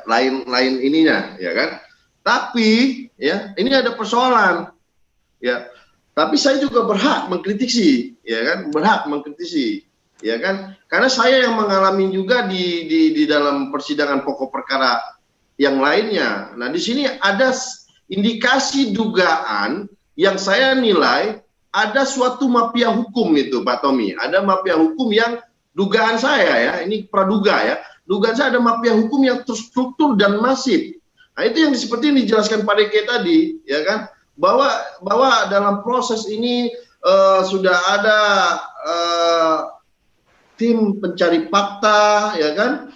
lain ininya ya kan. Tapi ya ini ada persoalan ya. Tapi saya juga berhak mengkritisi ya kan, berhak mengkritisi ya kan, karena saya yang mengalami juga di dalam persidangan pokok perkara yang lainnya. Nah di sini ada indikasi dugaan yang saya nilai ada suatu mafia hukum itu Pak Tommy, ada mafia hukum yang dugaan saya ya, ini praduga ya, dugaan saya ada mafia hukum yang terstruktur dan masif. Nah itu yang seperti yang dijelaskan Pak Deke tadi ya kan, bahwa dalam proses ini sudah ada tim pencari fakta ya kan,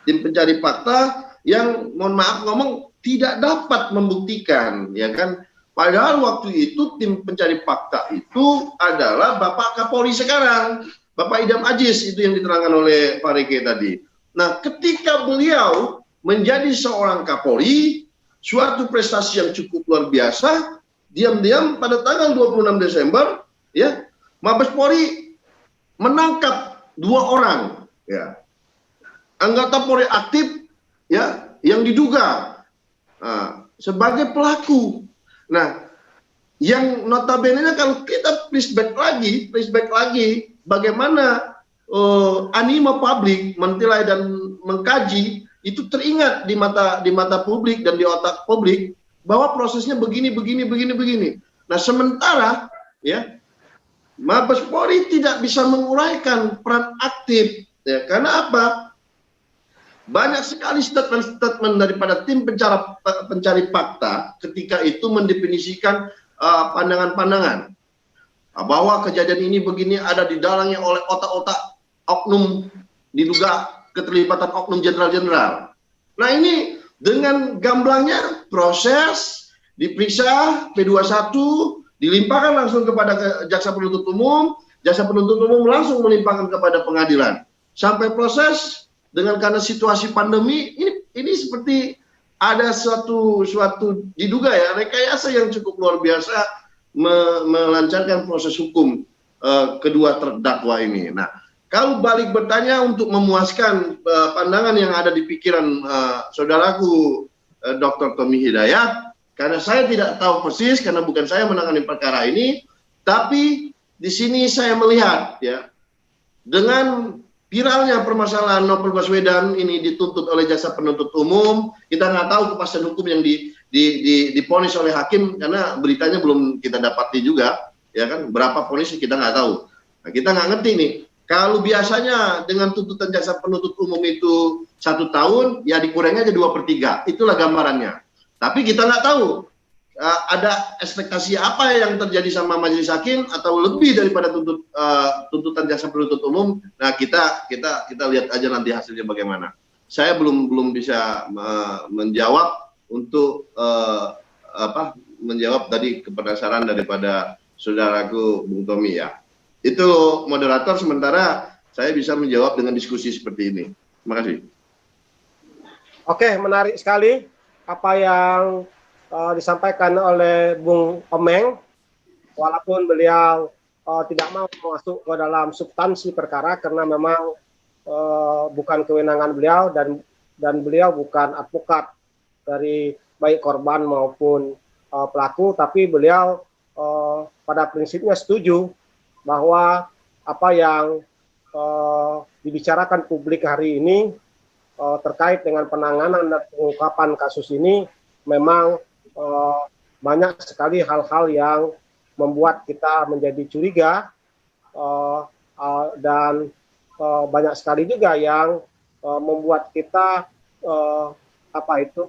tim pencari fakta yang mohon maaf ngomong tidak dapat membuktikan ya kan. Padahal waktu itu tim pencari fakta itu adalah Bapak Kapolri sekarang, Bapak Idam Aziz, itu yang diterangkan oleh Pak Reke tadi. Nah, ketika beliau menjadi seorang Kapolri, suatu prestasi yang cukup luar biasa, diam-diam pada tanggal 26 Desember, ya, Mabes Polri menangkap 2 orang, ya, anggota Polri aktif, ya, yang diduga sebagai pelaku. Nah, yang notabene kalau kita flashback lagi, bagaimana animo publik menilai dan mengkaji itu teringat di mata publik dan di otak publik bahwa prosesnya begini. Nah, sementara ya Mabes Polri tidak bisa menguraikan peran aktif ya, karena apa? Banyak sekali statement daripada tim pencari fakta ketika itu mendefinisikan pandangan-pandangan bahwa kejadian ini begini ada didalangi oleh otak-otak oknum, diduga keterlibatan oknum jenderal-jenderal. Nah ini dengan gamblangnya proses diperiksa P21 dilimpahkan langsung kepada jaksa penuntut umum langsung melimpahkan kepada pengadilan sampai proses. Dengan karena situasi pandemi ini seperti ada suatu diduga ya rekayasa yang cukup luar biasa melancarkan proses hukum kedua terdakwa ini. Nah, kalau balik bertanya untuk memuaskan pandangan yang ada di pikiran saudaraku Dr. Tommy Hidayat, karena saya tidak tahu persis karena bukan saya menangani perkara ini, tapi di sini saya melihat ya dengan viralnya permasalahan Novel Baswedan ini dituntut oleh jaksa penuntut umum, kita nggak tahu kepastian hukum yang diponis oleh hakim karena beritanya belum kita dapati juga, ya kan? Berapa ponis kita nggak tahu. Nah, kita nggak ngerti nih. Kalau biasanya dengan tuntutan jaksa penuntut umum itu 1 tahun, ya dikurangnya aja 2/3. Itulah gambarannya. Tapi kita nggak tahu ada ekspektasi apa yang terjadi sama majelis hakim atau lebih daripada tuntutan jaksa penuntut umum. Nah kita lihat aja nanti hasilnya bagaimana. Saya belum bisa menjawab untuk menjawab tadi kepenasaran daripada saudaraku Bung Tommy ya. Itu moderator, sementara saya bisa menjawab dengan diskusi seperti ini. Terima kasih. Oke, menarik sekali apa yang disampaikan oleh Bung Omeng, walaupun beliau tidak mau masuk ke dalam substansi perkara karena memang bukan kewenangan beliau dan beliau bukan advokat dari baik korban maupun pelaku, tapi beliau pada prinsipnya setuju bahwa apa yang dibicarakan publik hari ini terkait dengan penanganan dan pengungkapan kasus ini memang banyak sekali hal-hal yang membuat kita menjadi curiga dan banyak sekali juga yang membuat kita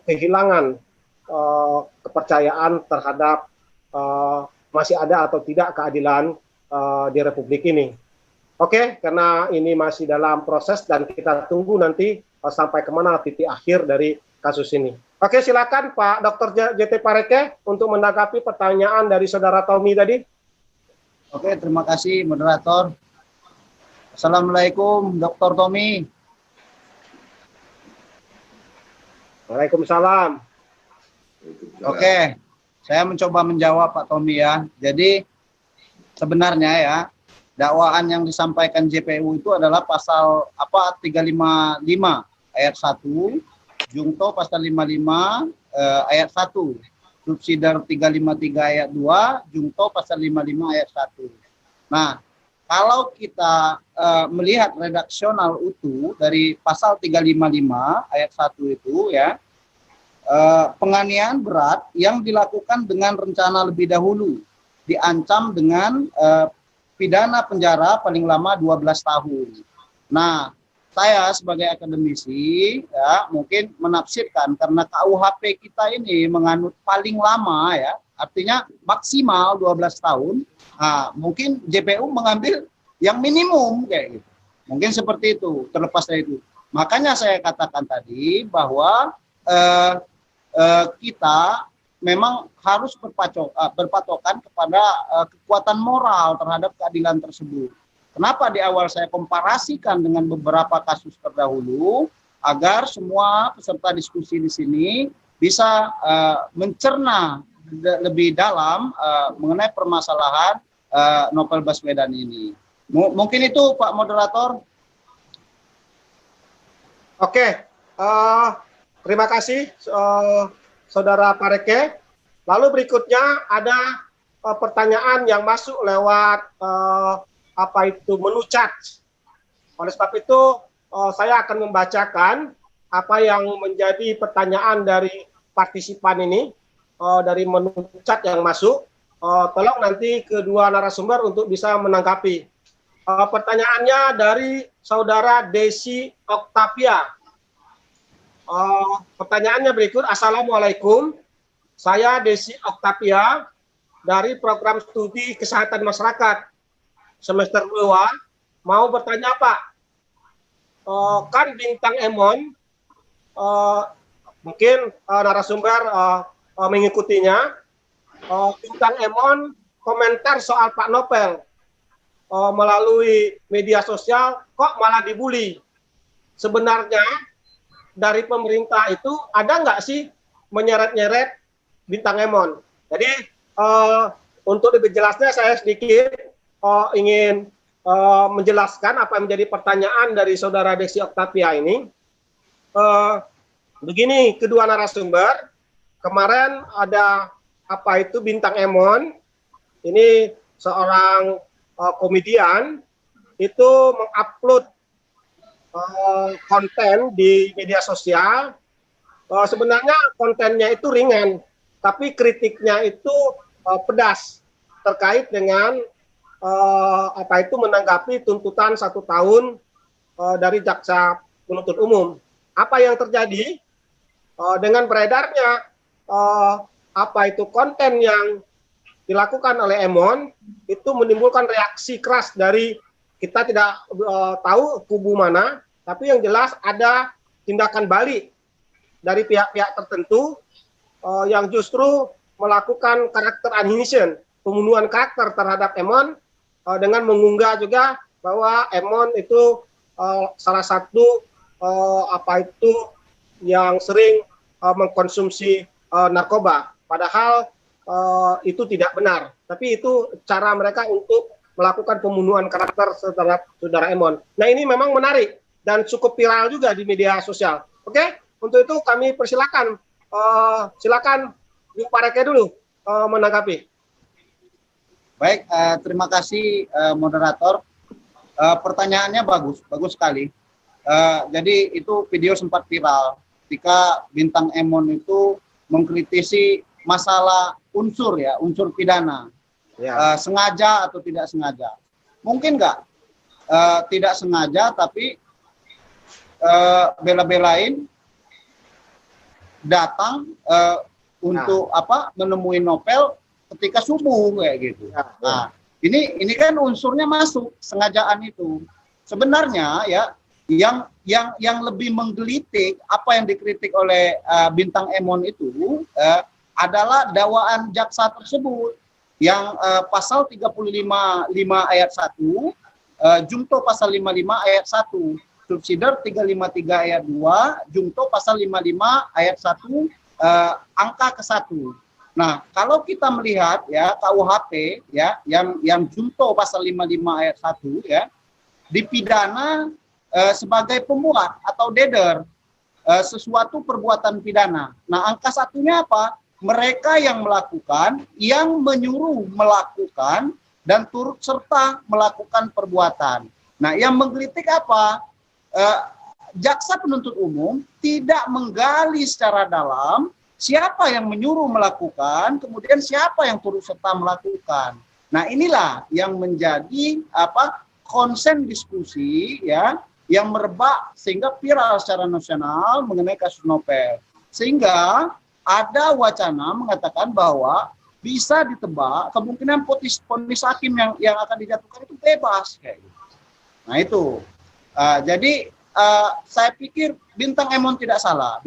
kehilangan kepercayaan terhadap masih ada atau tidak keadilan di Republik ini. Oke, karena ini masih dalam proses dan kita tunggu nanti sampai kemana titik akhir dari kasus ini. Oke, silakan Pak Dr. JT Pareke untuk menanggapi pertanyaan dari Saudara Tommy tadi. Oke, terima kasih moderator. Assalamualaikum Dr. Tommy. Waalaikumsalam. Oke, saya mencoba menjawab Pak Tommy ya. Jadi sebenarnya ya, dakwaan yang disampaikan JPU itu adalah pasal 355 ayat 1, Jungto pasal 55 ayat 1, subsidiar 353 ayat 2, Jungto pasal 55 ayat 1. Nah, kalau kita melihat redaksional utuh dari pasal 355 ayat 1 itu ya, penganiayaan berat yang dilakukan dengan rencana lebih dahulu diancam dengan pidana penjara paling lama 12 tahun. Nah, saya sebagai akademisi ya mungkin menafsirkan karena KUHP kita ini menganut paling lama ya, artinya maksimal 12 tahun. Nah, mungkin JPU mengambil yang minimum kayak gitu. Mungkin seperti itu, terlepas dari itu. Makanya saya katakan tadi bahwa kita memang harus berpatokan kepada kekuatan moral terhadap keadilan tersebut. Kenapa di awal saya komparasikan dengan beberapa kasus terdahulu agar semua peserta diskusi di sini bisa mencerna lebih dalam mengenai permasalahan Novel Baswedan ini. Mungkin itu Pak Moderator. Oke, terima kasih Saudara Pareke. Lalu berikutnya ada pertanyaan yang masuk lewat menu chat. Oleh sebab itu saya akan membacakan apa yang menjadi pertanyaan dari partisipan ini dari menu chat yang masuk. Tolong nanti kedua narasumber untuk bisa menanggapi. Pertanyaannya dari Saudara Desi Oktavia. Pertanyaannya berikut. Assalamualaikum, saya Desi Oktavia dari program studi kesehatan masyarakat semester 2. Mau bertanya Pak, kan Bintang Emon, mungkin narasumber mengikutinya, Bintang Emon komentar soal Pak Novel melalui media sosial kok malah dibully. Sebenarnya dari pemerintah itu ada nggak sih menyeret-nyeret Bintang Emon? Jadi untuk lebih jelasnya saya sedikit ingin menjelaskan apa yang menjadi pertanyaan dari Saudara Desi Oktavia ini. Begini, kedua narasumber, kemarin ada Bintang Emon, ini seorang komedian, itu mengupload konten di media sosial. Sebenarnya kontennya itu ringan, tapi kritiknya itu pedas terkait dengan menanggapi tuntutan 1 tahun dari jaksa penuntut umum. Apa yang terjadi dengan beredarnya konten yang dilakukan oleh Emon itu menimbulkan reaksi keras dari, kita tidak tahu kubu mana, tapi yang jelas ada tindakan balik dari pihak-pihak tertentu yang justru melakukan karakter annihilation, pembunuhan karakter terhadap Emon dengan mengunggah juga bahwa Emon itu salah satu yang sering mengkonsumsi narkoba. Padahal itu tidak benar. Tapi itu cara mereka untuk melakukan pembunuhan karakter terhadap Saudara Emon. Nah, ini memang menarik dan cukup viral juga di media sosial. Oke, untuk itu kami persilakan. Silakan Bung Pareke dulu menanggapi. Baik, terima kasih moderator. Pertanyaannya bagus sekali. Jadi itu video sempat viral ketika Bintang Emon itu mengkritisi masalah unsur pidana, sengaja atau tidak sengaja. Mungkin nggak tidak sengaja, tapi bela-belain datang untuk menemui Novel ketika subuh kayak gitu. Nah, Ini kan unsurnya masuk sengajaan itu. Sebenarnya ya yang lebih menggelitik apa yang dikritik oleh Bintang Emon itu adalah dakwaan jaksa tersebut yang pasal 35 ayat 1, jungto pasal 55 ayat 1, subsidiar 353 ayat 2, jungto pasal 55 ayat 1 angka ke-1. Nah, kalau kita melihat ya KUHP ya yang junto pasal 55 ayat 1 ya dipidana sebagai pembuat atau dader sesuatu perbuatan pidana. Nah, angka satunya apa? Mereka yang melakukan, yang menyuruh melakukan dan turut serta melakukan perbuatan. Nah, yang menggelitik apa? Jaksa penuntut umum tidak menggali secara dalam siapa yang menyuruh melakukan, kemudian siapa yang turut serta melakukan. Nah, inilah yang menjadi konsen diskusi ya yang merebak sehingga viral secara nasional mengenai kasus Novel. Sehingga ada wacana mengatakan bahwa bisa ditebak kemungkinan vonis hakim yang akan dijatuhkan itu bebas kayak gitu. Nah, itu. Jadi saya pikir Bintang Emon tidak salah.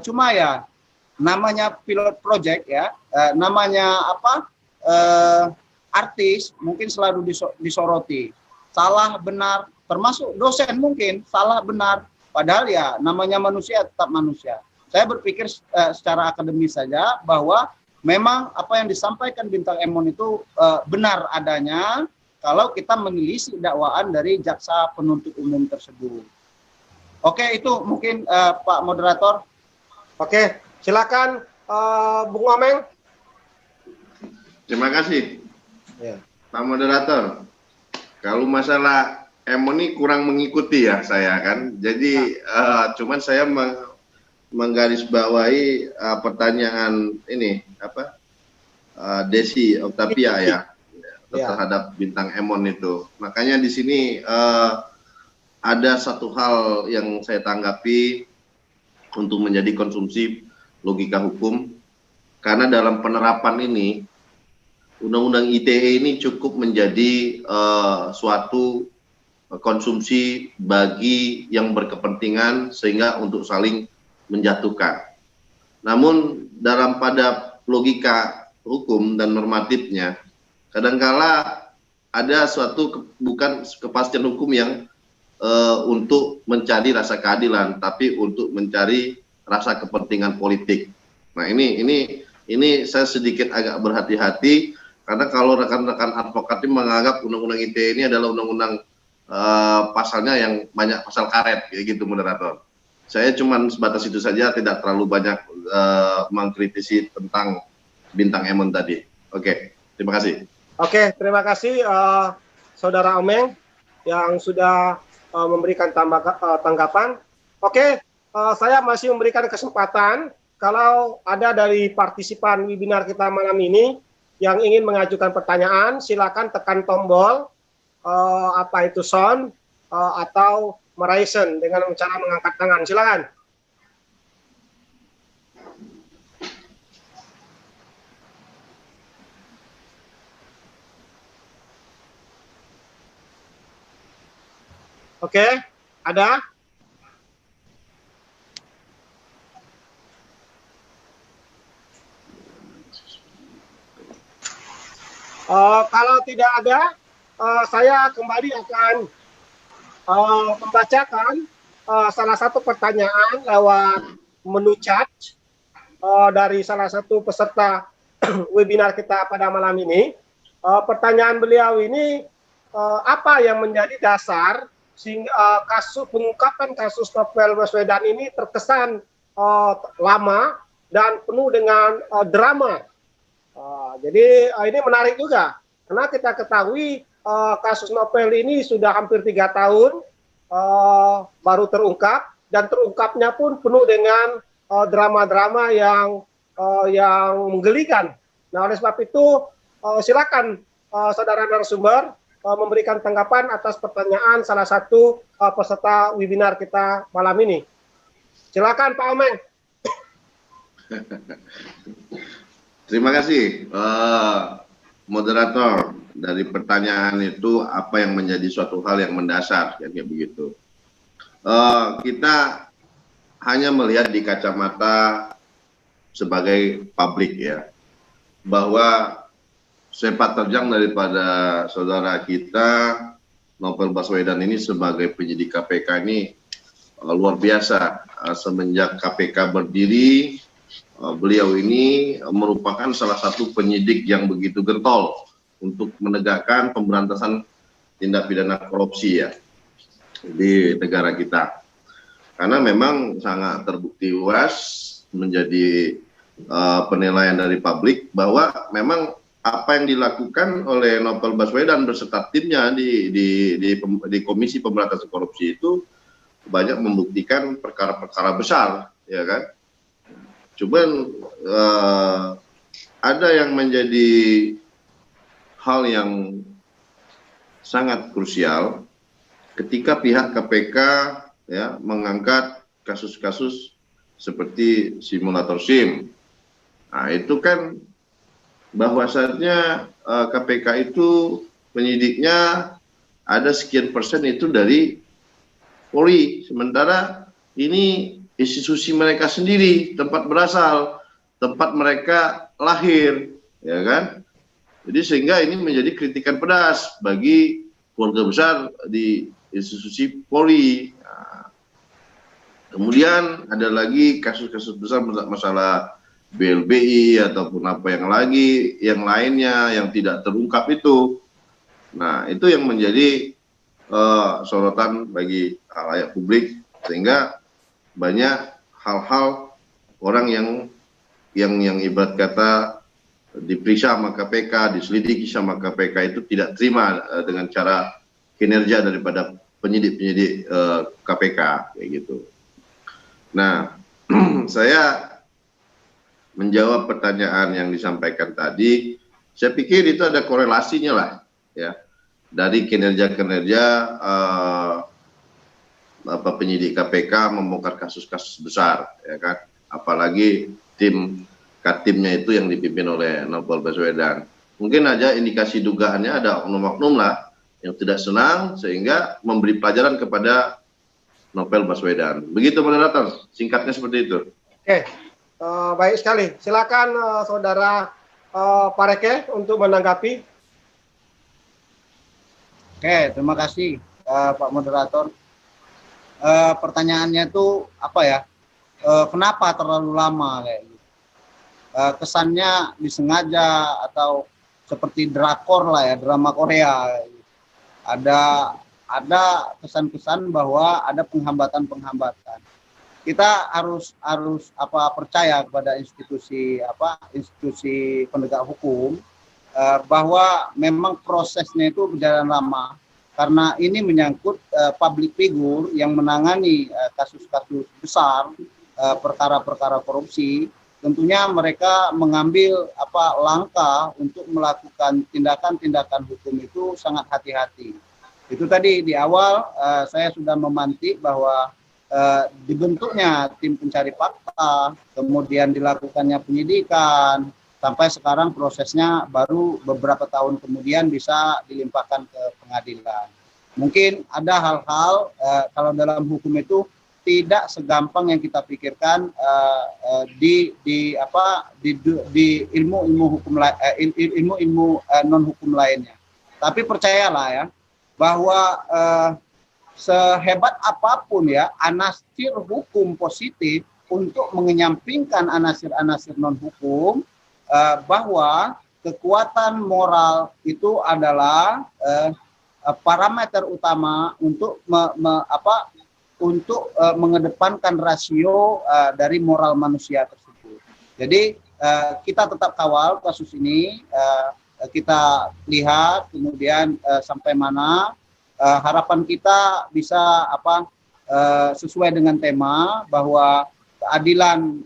Cuma ya namanya pilot project ya, namanya artis mungkin selalu disoroti. Salah benar, termasuk dosen mungkin salah benar. Padahal ya namanya manusia tetap manusia. Saya berpikir secara akademis saja bahwa memang apa yang disampaikan Bintang Emon itu benar adanya kalau kita menelisik dakwaan dari jaksa penuntut umum tersebut. Oke, itu mungkin Pak Moderator. Oke, silakan Bung Ameng. Terima kasih, Ya. Pak Moderator. Kalau masalah Emon ini kurang mengikuti ya saya kan. Jadi cuman saya menggarisbawahi pertanyaan ini Desi Octavia ya terhadap Bintang Emon itu. Makanya di sini ada satu hal yang saya tanggapi untuk menjadi konsumsi logika hukum, karena dalam penerapan ini Undang-Undang ITE ini cukup menjadi suatu konsumsi bagi yang berkepentingan sehingga untuk saling menjatuhkan. Namun dalam pada logika hukum dan normatifnya kadangkala ada suatu bukan kepastian hukum yang untuk mencari rasa keadilan, tapi untuk mencari rasa kepentingan politik. Nah, ini saya sedikit agak berhati-hati karena kalau rekan-rekan advokat ini menganggap undang-undang ITE ini adalah undang-undang pasalnya yang banyak pasal karet, kayak gitu, Moderator. Saya cuma sebatas itu saja, tidak terlalu banyak mengkritisi tentang Bintang Emon tadi. Oke, terima kasih. Oke, terima kasih Saudara Ameng yang sudah memberikan tanggapan. Oke, saya masih memberikan kesempatan kalau ada dari partisipan webinar kita malam ini yang ingin mengajukan pertanyaan, silakan tekan tombol sound atau meraisen dengan cara mengangkat tangan. Silakan. Oke, ada? Kalau tidak ada, saya kembali akan membacakan salah satu pertanyaan lewat menu chat dari salah satu peserta webinar kita pada malam ini. Pertanyaan beliau ini, apa yang menjadi dasar sehingga pengungkapan kasus Novel Baswedan ini terkesan lama dan penuh dengan drama. Jadi ini menarik juga karena kita ketahui kasus Novel ini sudah hampir 3 tahun baru terungkap, dan terungkapnya pun penuh dengan drama-drama yang menggelikan. Nah, oleh sebab itu silakan saudara narasumber memberikan tanggapan atas pertanyaan salah satu peserta webinar kita malam ini. Silakan Pak Ameng. Terima kasih. moderator, dari pertanyaan itu apa yang menjadi suatu hal yang mendasar, kayak begitu. Kita hanya melihat di kacamata sebagai publik ya, bahwa sepak terjang daripada saudara kita Novel Baswedan ini sebagai penyidik KPK ini luar biasa. Semenjak KPK berdiri, beliau ini merupakan salah satu penyidik yang begitu getol untuk menegakkan pemberantasan tindak pidana korupsi ya di negara kita. Karena memang sangat terbukti luas menjadi penilaian dari publik bahwa memang apa yang dilakukan oleh Novel Baswedan beserta timnya di Komisi Pemberantasan Korupsi itu banyak membuktikan perkara-perkara besar, ya kan? Cuman ada yang menjadi hal yang sangat krusial ketika pihak KPK ya mengangkat kasus-kasus seperti simulator SIM. Nah, itu kan bahwasanya KPK itu penyidiknya ada sekian persen itu dari Polri, sementara ini institusi mereka sendiri, tempat berasal, tempat mereka lahir, ya kan? Jadi sehingga ini menjadi kritikan pedas bagi keluarga besar di institusi Polri. Nah, kemudian ada lagi kasus-kasus besar masalah BLBI ataupun apa yang lainnya yang tidak terungkap itu. Nah, itu yang menjadi sorotan bagi khalayak publik, sehingga banyak hal-hal orang yang ibarat kata diperiksa sama KPK, diselidiki sama KPK itu tidak terima dengan cara kinerja daripada penyidik-penyidik KPK kayak gitu. Nah, saya menjawab pertanyaan yang disampaikan tadi, saya pikir itu ada korelasinya lah, ya, dari kinerja-kinerja penyidik KPK membongkar kasus-kasus besar, ya kan, apalagi timnya itu yang dipimpin oleh Novel Baswedan. Mungkin aja indikasi dugaannya ada oknum-oknum lah yang tidak senang sehingga memberi pelajaran kepada Novel Baswedan. Begitu moderator, singkatnya seperti itu. Oke. Baik sekali, silakan saudara Pareke untuk menanggapi. Oke, terima kasih Pak Moderator. Pertanyaannya itu apa ya? Kenapa terlalu lama kayak gitu? Kesannya disengaja atau seperti drakor lah ya, drama Korea. Kayak gitu. Ada kesan-kesan bahwa ada penghambatan-penghambatan. Kita harus percaya kepada institusi penegak hukum bahwa memang prosesnya itu berjalan lama karena ini menyangkut public figure yang menangani kasus-kasus besar, perkara-perkara korupsi. Tentunya mereka mengambil langkah untuk melakukan tindakan-tindakan hukum itu sangat hati-hati. Itu tadi di awal saya sudah memantik bahwa dibentuknya tim pencari fakta, kemudian dilakukannya penyidikan, sampai sekarang prosesnya baru beberapa tahun kemudian bisa dilimpahkan ke pengadilan. Mungkin ada hal-hal kalau dalam hukum itu tidak segampang yang kita pikirkan di ilmu-ilmu hukum ilmu-ilmu non hukum lainnya. Tapi percayalah ya bahwa sehebat apapun ya anasir hukum positif untuk mengenyampingkan anasir-anasir non hukum, bahwa kekuatan moral itu adalah parameter utama untuk mengedepankan rasio dari moral manusia tersebut. Jadi kita tetap kawal kasus ini, kita lihat kemudian sampai mana. Harapan kita bisa sesuai dengan tema bahwa keadilan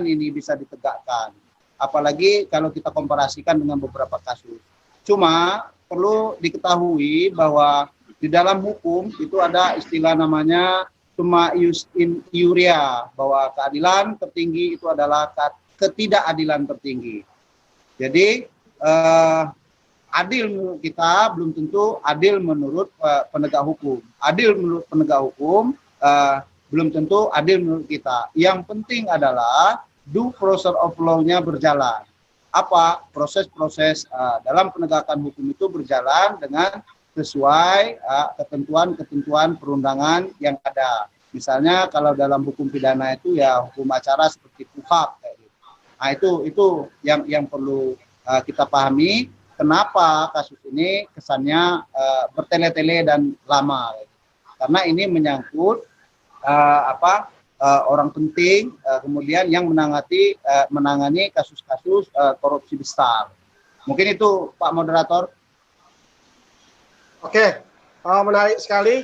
ini bisa ditegakkan. Apalagi kalau kita komparasikan dengan beberapa kasus. Cuma perlu diketahui bahwa di dalam hukum itu ada istilah namanya summa ius in iuria, bahwa keadilan tertinggi itu adalah ketidakadilan tertinggi. Jadi adil menurut kita belum tentu adil menurut penegak hukum. Adil menurut penegak hukum belum tentu adil menurut kita. Yang penting adalah due process of law-nya berjalan. Apa proses-proses dalam penegakan hukum itu berjalan dengan sesuai ketentuan-ketentuan perundangan yang ada. Misalnya kalau dalam hukum pidana itu ya hukum acara seperti KUHP kayak gitu. Nah itu yang perlu kita pahami. Kenapa kasus ini kesannya bertele-tele dan lama? Karena ini menyangkut orang penting, kemudian yang menangani kasus-kasus korupsi besar. Mungkin itu, Pak Moderator. Oke, menarik sekali.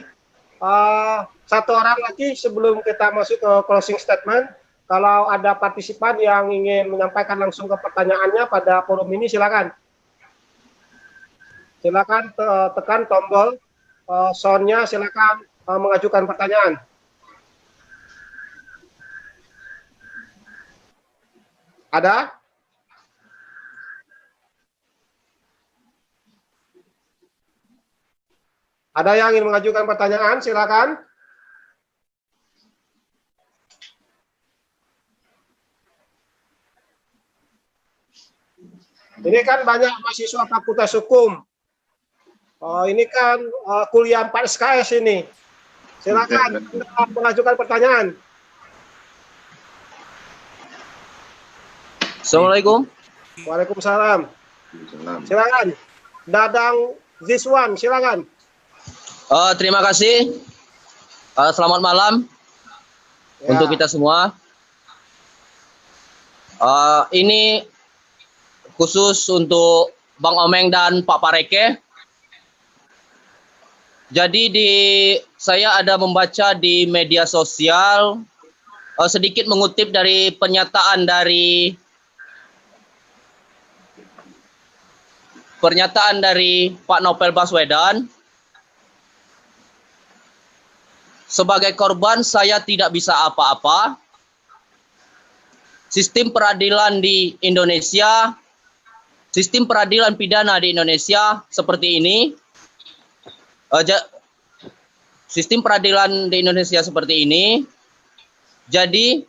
Satu orang lagi sebelum kita masuk ke closing statement. Kalau ada partisipan yang ingin menyampaikan langsung ke pertanyaannya pada forum ini, silakan. Silakan tekan tombol sound-nya, silakan mengajukan pertanyaan. Ada? Ada yang ingin mengajukan pertanyaan, silakan. Ini kan banyak mahasiswa Fakultas Hukum. Ini kan kuliah 4 SKS ini. Silakan mengajukan pertanyaan. Assalamualaikum. Waalaikumsalam. Silakan. Dadang Ziswan, silakan. Terima kasih. Selamat malam untuk kita semua. Ini khusus untuk Bang Omeng dan Pak Pareke. Jadi saya ada membaca di media sosial sedikit mengutip dari pernyataan dari Pak Novel Baswedan. Sebagai korban saya tidak bisa apa-apa. Sistem peradilan di Indonesia, sistem peradilan pidana di Indonesia seperti ini. Sistem peradilan di Indonesia seperti ini. Jadi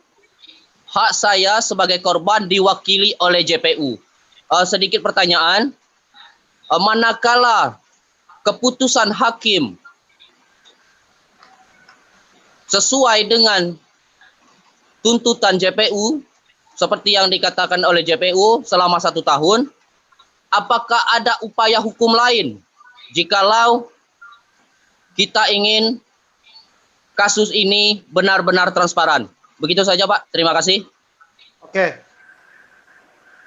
hak saya sebagai korban diwakili oleh JPU. Sedikit pertanyaan, manakala keputusan hakim sesuai dengan tuntutan JPU seperti yang dikatakan oleh JPU selama 1 tahun, apakah ada upaya hukum lain jikalau kita ingin kasus ini benar-benar transparan? Begitu saja, Pak. Terima kasih. Oke.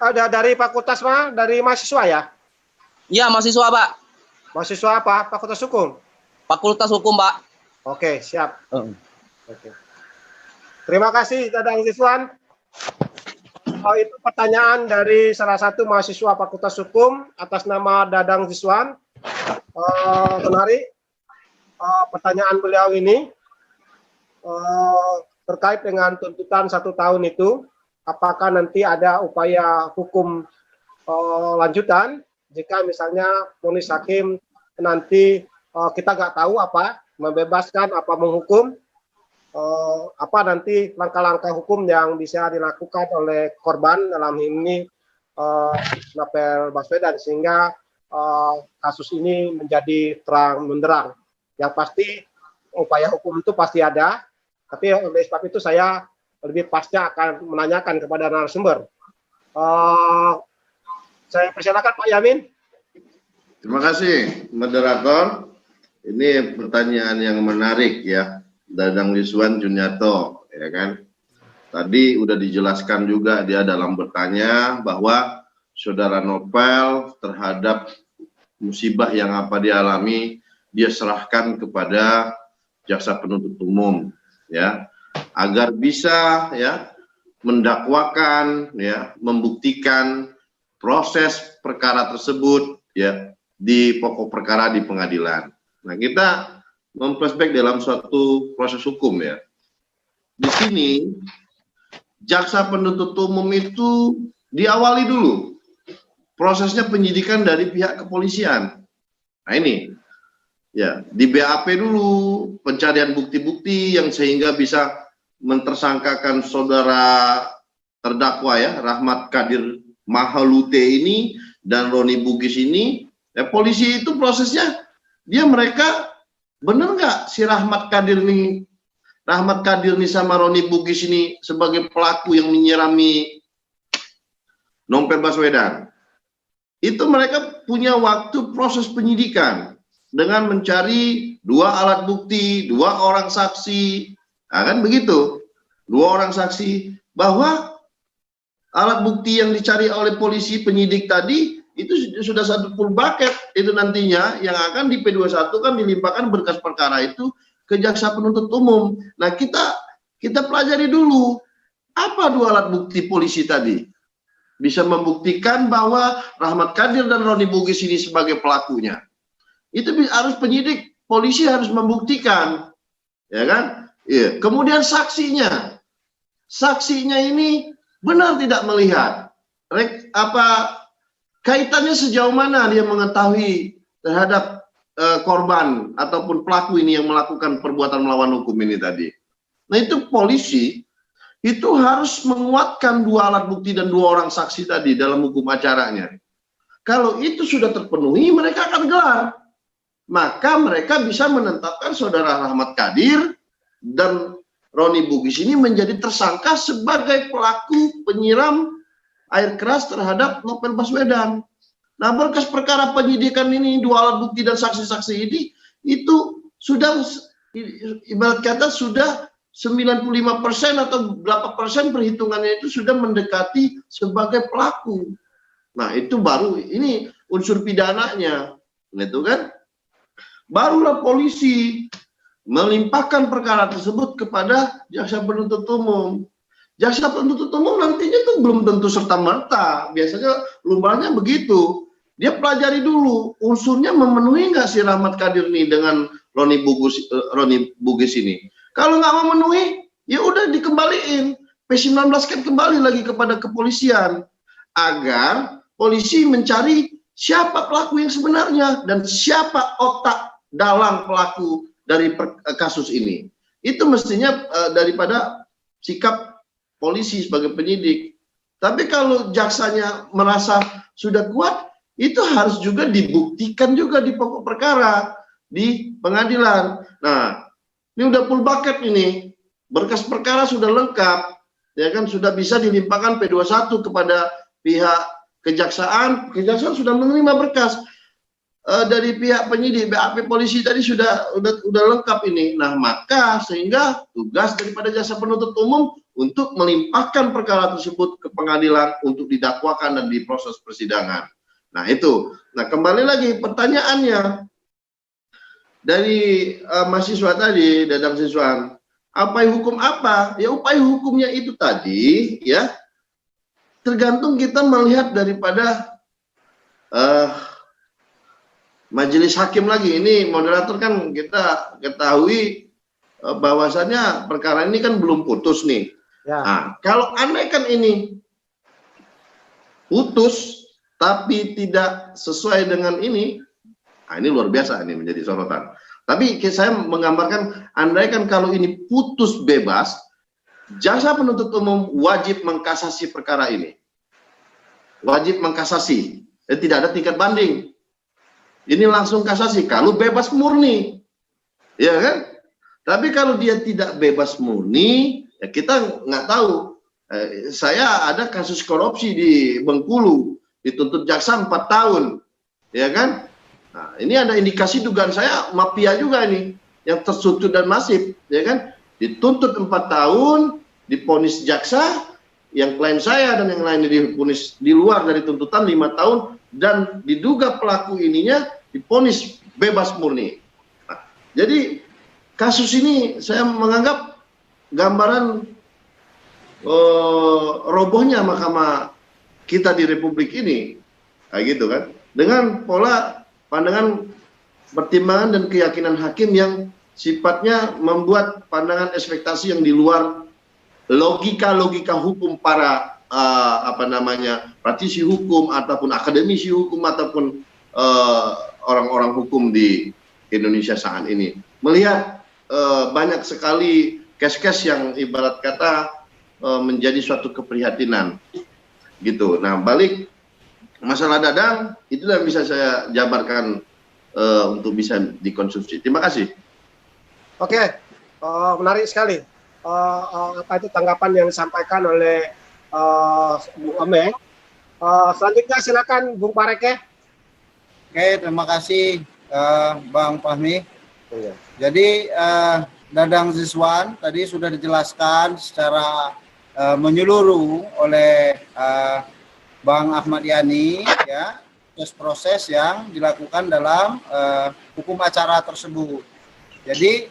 Ada dari fakultas Pak? Dari mahasiswa ya? Ya, mahasiswa, Pak. Mahasiswa apa? Fakultas Hukum? Fakultas Hukum, Pak. Oke, siap. Oke. Terima kasih, Dadang Ziswan. Itu pertanyaan dari salah satu mahasiswa Fakultas Hukum atas nama Dadang Ziswan. Menarik. Pertanyaan beliau ini terkait dengan tuntutan 1 tahun itu, apakah nanti ada upaya hukum lanjutan jika misalnya vonis hakim nanti kita nggak tahu apa membebaskan apa menghukum, apa nanti langkah-langkah hukum yang bisa dilakukan oleh korban dalam ini Novel Baswedan sehingga kasus ini menjadi terang benderang. Yang pasti upaya hukum itu pasti ada, tapi oleh sebab itu saya lebih pasti akan menanyakan kepada narasumber. Saya persilakan Pak Yamin. Terima kasih, moderator. Ini pertanyaan yang menarik ya, Dadang Ziswan Juniarto, ya kan? Tadi udah dijelaskan juga dia dalam bertanya bahwa saudara Novel terhadap musibah yang apa dialami dia serahkan kepada jaksa penuntut umum, ya, agar bisa ya mendakwakan, ya, membuktikan proses perkara tersebut, ya, di pokok perkara di pengadilan. Nah, kita memflashback dalam suatu proses hukum ya. Di sini jaksa penuntut umum itu diawali dulu prosesnya penyidikan dari pihak kepolisian. Nah ini, ya di BAP dulu pencarian bukti-bukti yang sehingga bisa mentersangkakan saudara terdakwa ya Rahmat Kadir Mahalute ini dan Roni Bugis ini. Ya, polisi itu prosesnya mereka benar nggak si Rahmat Kadir nih sama Roni Bugis ini sebagai pelaku yang menyirami Novel Baswedan. Itu mereka punya waktu proses penyidikan dengan mencari 2 alat bukti, 2 orang saksi, nah, kan begitu, 2 orang saksi, bahwa alat bukti yang dicari oleh polisi penyidik tadi itu sudah satu full bucket itu nantinya yang akan di P21 kan dilimpahkan berkas perkara itu ke jaksa penuntut umum. Nah kita pelajari dulu apa 2 alat bukti polisi tadi. Bisa membuktikan bahwa Rahmat Kadir dan Roni Bugis ini sebagai pelakunya. Itu harus penyidik, polisi harus membuktikan, ya kan? Iya. Kemudian saksinya ini benar tidak melihat, kaitannya sejauh mana dia mengetahui terhadap korban ataupun pelaku ini yang melakukan perbuatan melawan hukum ini tadi. Nah itu polisi itu harus menguatkan 2 alat bukti dan 2 orang saksi tadi dalam hukum acaranya. Kalau itu sudah terpenuhi, mereka akan gelar. Maka mereka bisa menetapkan saudara Rahmat Kadir dan Roni Bugis ini menjadi tersangka sebagai pelaku penyiram air keras terhadap Novel Baswedan. Nah, berkas perkara penyidikan ini 2 alat bukti dan saksi-saksi ini itu sudah ibarat kata sudah 95% atau berapa persen perhitungannya itu sudah mendekati sebagai pelaku. Nah, itu baru ini unsur pidananya. Gitu kan? Barulah polisi melimpahkan perkara tersebut kepada jaksa penuntut umum. Jaksa penuntut umum nantinya itu belum tentu serta-merta. Biasanya lumrahnya begitu. Dia pelajari dulu unsurnya memenuhi nggak si Rahmat Kadir nih dengan Roni Bugis ini. Kalau nggak memenuhi, ya udah dikembaliin. P19 kan kembali lagi kepada kepolisian agar polisi mencari siapa pelaku yang sebenarnya dan siapa otak dalam pelaku dari kasus ini. Itu mestinya daripada sikap polisi sebagai penyidik. Tapi kalau jaksanya merasa sudah kuat, itu harus juga dibuktikan juga di pokok perkara di pengadilan. Nah, ini udah full bucket ini, berkas perkara sudah lengkap, ya kan, sudah bisa dilimpahkan P21 kepada pihak kejaksaan sudah menerima berkas dari pihak penyidik, BAP polisi tadi sudah lengkap ini. Nah, maka sehingga tugas daripada jaksa penuntut umum untuk melimpahkan perkara tersebut ke pengadilan untuk didakwakan dan diproses persidangan. Nah, itu. Nah, kembali lagi pertanyaannya dari mahasiswa tadi, Dadang Siswan, upaya hukum apa? Ya, upaya hukumnya itu tadi, ya, tergantung kita melihat daripada majelis hakim lagi. Ini moderator kan kita ketahui bahwasannya perkara ini kan belum putus nih. Ya. Nah, kalau andaikan ini putus tapi tidak sesuai dengan ini, nah ini luar biasa, ini menjadi sorotan. Tapi saya menggambarkan, andaikan kalau ini putus bebas, jaksa penuntut umum wajib mengkasasi perkara ini. Wajib mengkasasi. Tidak ada tingkat banding. Ini langsung kasasi, kalau bebas murni. Ya kan? Tapi kalau dia tidak bebas murni, ya kita nggak tahu. Saya ada kasus korupsi di Bengkulu, dituntut jaksa 4 tahun. Ya kan? Nah, ini ada indikasi dugaan saya mafia juga ini yang terstruktur dan masif, ya kan? Dituntut 4 tahun, diponis jaksa, yang klien saya dan yang lain diponis di luar dari tuntutan 5 tahun dan diduga pelaku ininya diponis bebas murni. Nah, jadi kasus ini saya menganggap gambaran robohnya mahkamah kita di Republik ini, kayak gitu kan, dengan pola pandangan, pertimbangan dan keyakinan hakim yang sifatnya membuat pandangan ekspektasi yang di luar logika hukum para praktisi hukum ataupun akademisi hukum ataupun orang-orang hukum di Indonesia saat ini melihat banyak sekali case-case yang ibarat kata menjadi suatu keprihatinan gitu. Nah, balik masalah Dadang itu yang bisa saya jabarkan untuk bisa dikonsumsi. Terima kasih. Oke, menarik sekali apa itu tanggapan yang disampaikan oleh Bung Ameng. Selanjutnya silakan Bung Pareke. Oke, terima kasih Bang Fahmi. Iya. Jadi Dadang Ziswan tadi sudah dijelaskan secara menyeluruh oleh Bang Ahmad Yani, ya, proses yang dilakukan dalam hukum acara tersebut. Jadi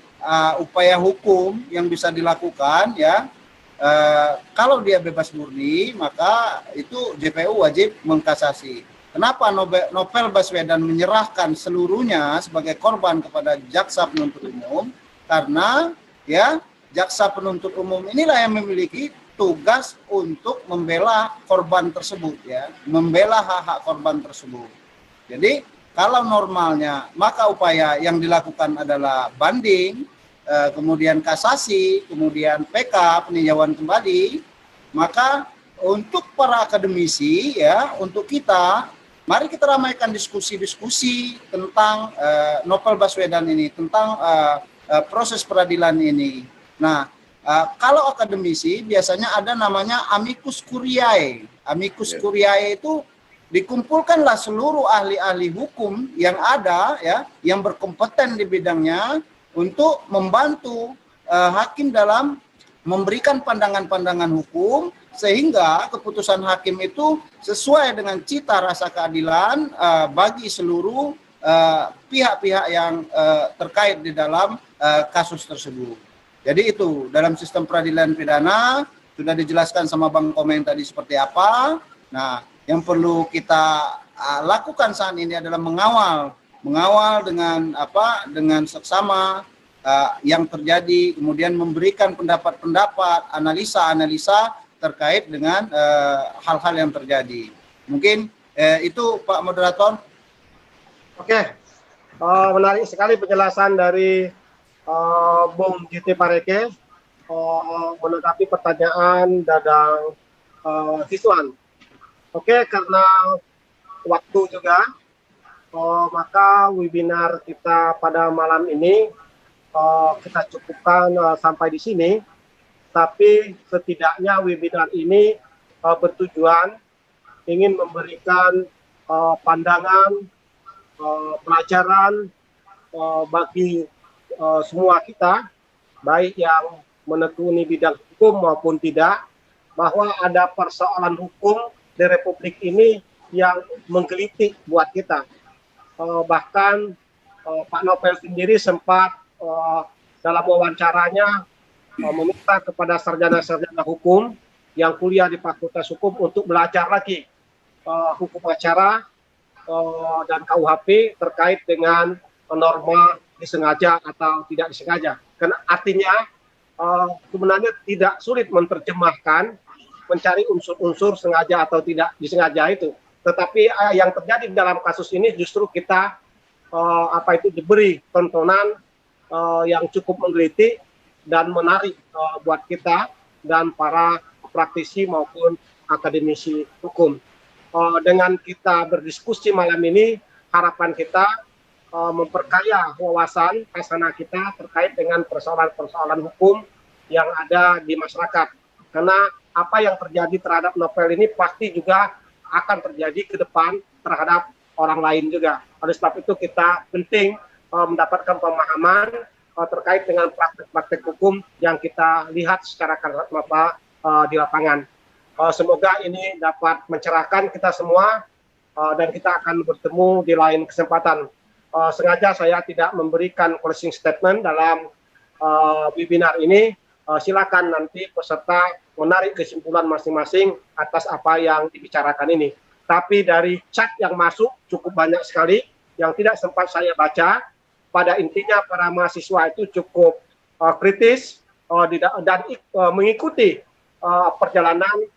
upaya hukum yang bisa dilakukan, ya, kalau dia bebas murni maka itu JPU wajib mengkasasi. Kenapa Novel Baswedan menyerahkan seluruhnya sebagai korban kepada jaksa penuntut umum? Karena ya jaksa penuntut umum inilah yang memiliki tugas untuk membela korban tersebut, ya, membela hak-hak korban tersebut. Jadi kalau normalnya maka upaya yang dilakukan adalah banding, kemudian kasasi, kemudian PK peninjauan kembali. Maka untuk para akademisi, ya, untuk kita, mari kita ramaikan diskusi-diskusi tentang Novel Baswedan ini, tentang proses peradilan ini. Nah, kalau akademisi biasanya ada namanya amicus curiae. Amicus curiae itu dikumpulkanlah seluruh ahli-ahli hukum yang ada, ya, yang berkompeten di bidangnya untuk membantu hakim dalam memberikan pandangan-pandangan hukum sehingga keputusan hakim itu sesuai dengan cita rasa keadilan bagi seluruh pihak-pihak yang terkait di dalam kasus tersebut. Jadi itu dalam sistem peradilan pidana sudah dijelaskan sama Bang Komeng tadi seperti apa. Nah, yang perlu kita lakukan saat ini adalah mengawal dengan dengan seksama yang terjadi, kemudian memberikan pendapat-pendapat, analisa-analisa terkait dengan hal-hal yang terjadi. Mungkin itu Pak Moderator. Oke, menarik sekali penjelasan dari Bung JT Pareke menanggapi pertanyaan Dadang Ziswan. Oke, karena waktu juga, maka webinar kita pada malam ini kita cukupkan sampai di sini. Tapi setidaknya webinar ini bertujuan ingin memberikan pandangan, pelajaran bagi semua kita, baik yang menekuni bidang hukum maupun tidak, bahwa ada persoalan hukum di Republik ini yang menggelitik buat kita. Bahkan Pak Novel sendiri sempat dalam wawancaranya meminta kepada sarjana-sarjana hukum yang kuliah di Fakultas Hukum untuk belajar lagi hukum acara dan KUHP terkait dengan norma disengaja atau tidak disengaja. Karena artinya sebenarnya tidak sulit menerjemahkan, mencari unsur-unsur sengaja atau tidak disengaja itu. Tetapi yang terjadi dalam kasus ini justru kita diberi tontonan yang cukup menggelitik dan menarik buat kita dan para praktisi maupun akademisi hukum. Dengan kita berdiskusi malam ini, harapan kita memperkaya wawasan kasana kita terkait dengan persoalan-persoalan hukum yang ada di masyarakat. Karena apa yang terjadi terhadap Novel ini pasti juga akan terjadi ke depan terhadap orang lain juga. Oleh sebab itu kita penting mendapatkan pemahaman terkait dengan praktek-praktek hukum yang kita lihat secara kasat mata di lapangan. Semoga ini dapat mencerahkan kita semua dan kita akan bertemu di lain kesempatan. Sengaja saya tidak memberikan closing statement dalam webinar ini. Silakan nanti peserta menarik kesimpulan masing-masing atas apa yang dibicarakan ini. Tapi dari chat yang masuk cukup banyak sekali yang tidak sempat saya baca. Pada intinya para mahasiswa itu cukup kritis dan mengikuti perjalanan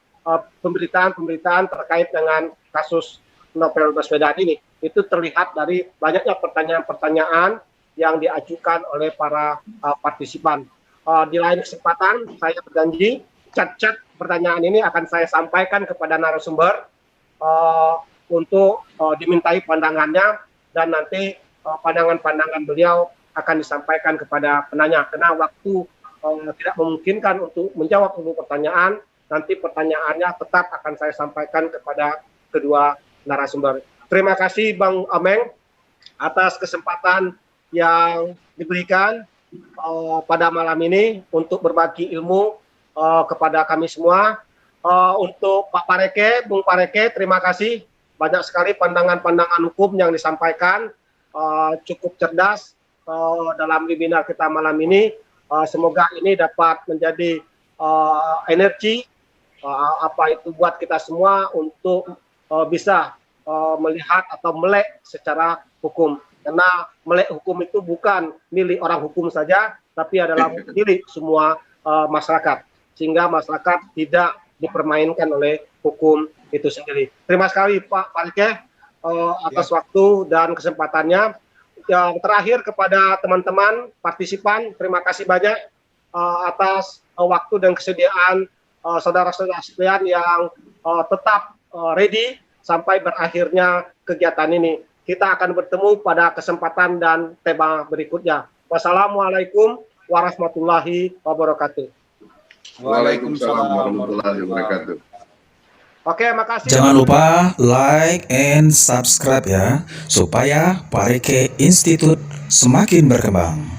pemberitaan terkait dengan kasus Novel Baswedan ini. Itu terlihat dari banyaknya pertanyaan-pertanyaan yang diajukan oleh para partisipan. Di lain kesempatan, saya berjanji cat-cat pertanyaan ini akan saya sampaikan kepada narasumber untuk dimintai pandangannya, dan nanti pandangan-pandangan beliau akan disampaikan kepada penanya. Karena waktu tidak memungkinkan untuk menjawab semua pertanyaan, nanti pertanyaannya tetap akan saya sampaikan kepada kedua narasumber. Terima kasih Bang Ameng atas kesempatan yang diberikan pada malam ini untuk berbagi ilmu kepada kami semua. Untuk Pak Pareke, Bung Pareke, terima kasih. Banyak sekali pandangan-pandangan hukum yang disampaikan, cukup cerdas dalam webinar kita malam ini. Semoga ini dapat menjadi energi apa itu buat kita semua untuk bisa melihat atau melek secara hukum. Karena melek hukum itu bukan milik orang hukum saja, tapi adalah milik semua masyarakat. Sehingga masyarakat tidak dipermainkan oleh hukum itu sendiri. Terima kasih Pak Parike atas waktu dan kesempatannya. Yang terakhir kepada teman-teman partisipan, terima kasih banyak atas waktu dan kesediaan saudara-saudara sekalian yang tetap ready sampai berakhirnya kegiatan ini. Kita akan bertemu pada kesempatan dan tema berikutnya. Wassalamualaikum warahmatullahi wabarakatuh. Waalaikumsalam warahmatullahi wabarakatuh. Oke, makasih. Jangan lupa like and subscribe ya, supaya Parike Institute semakin berkembang.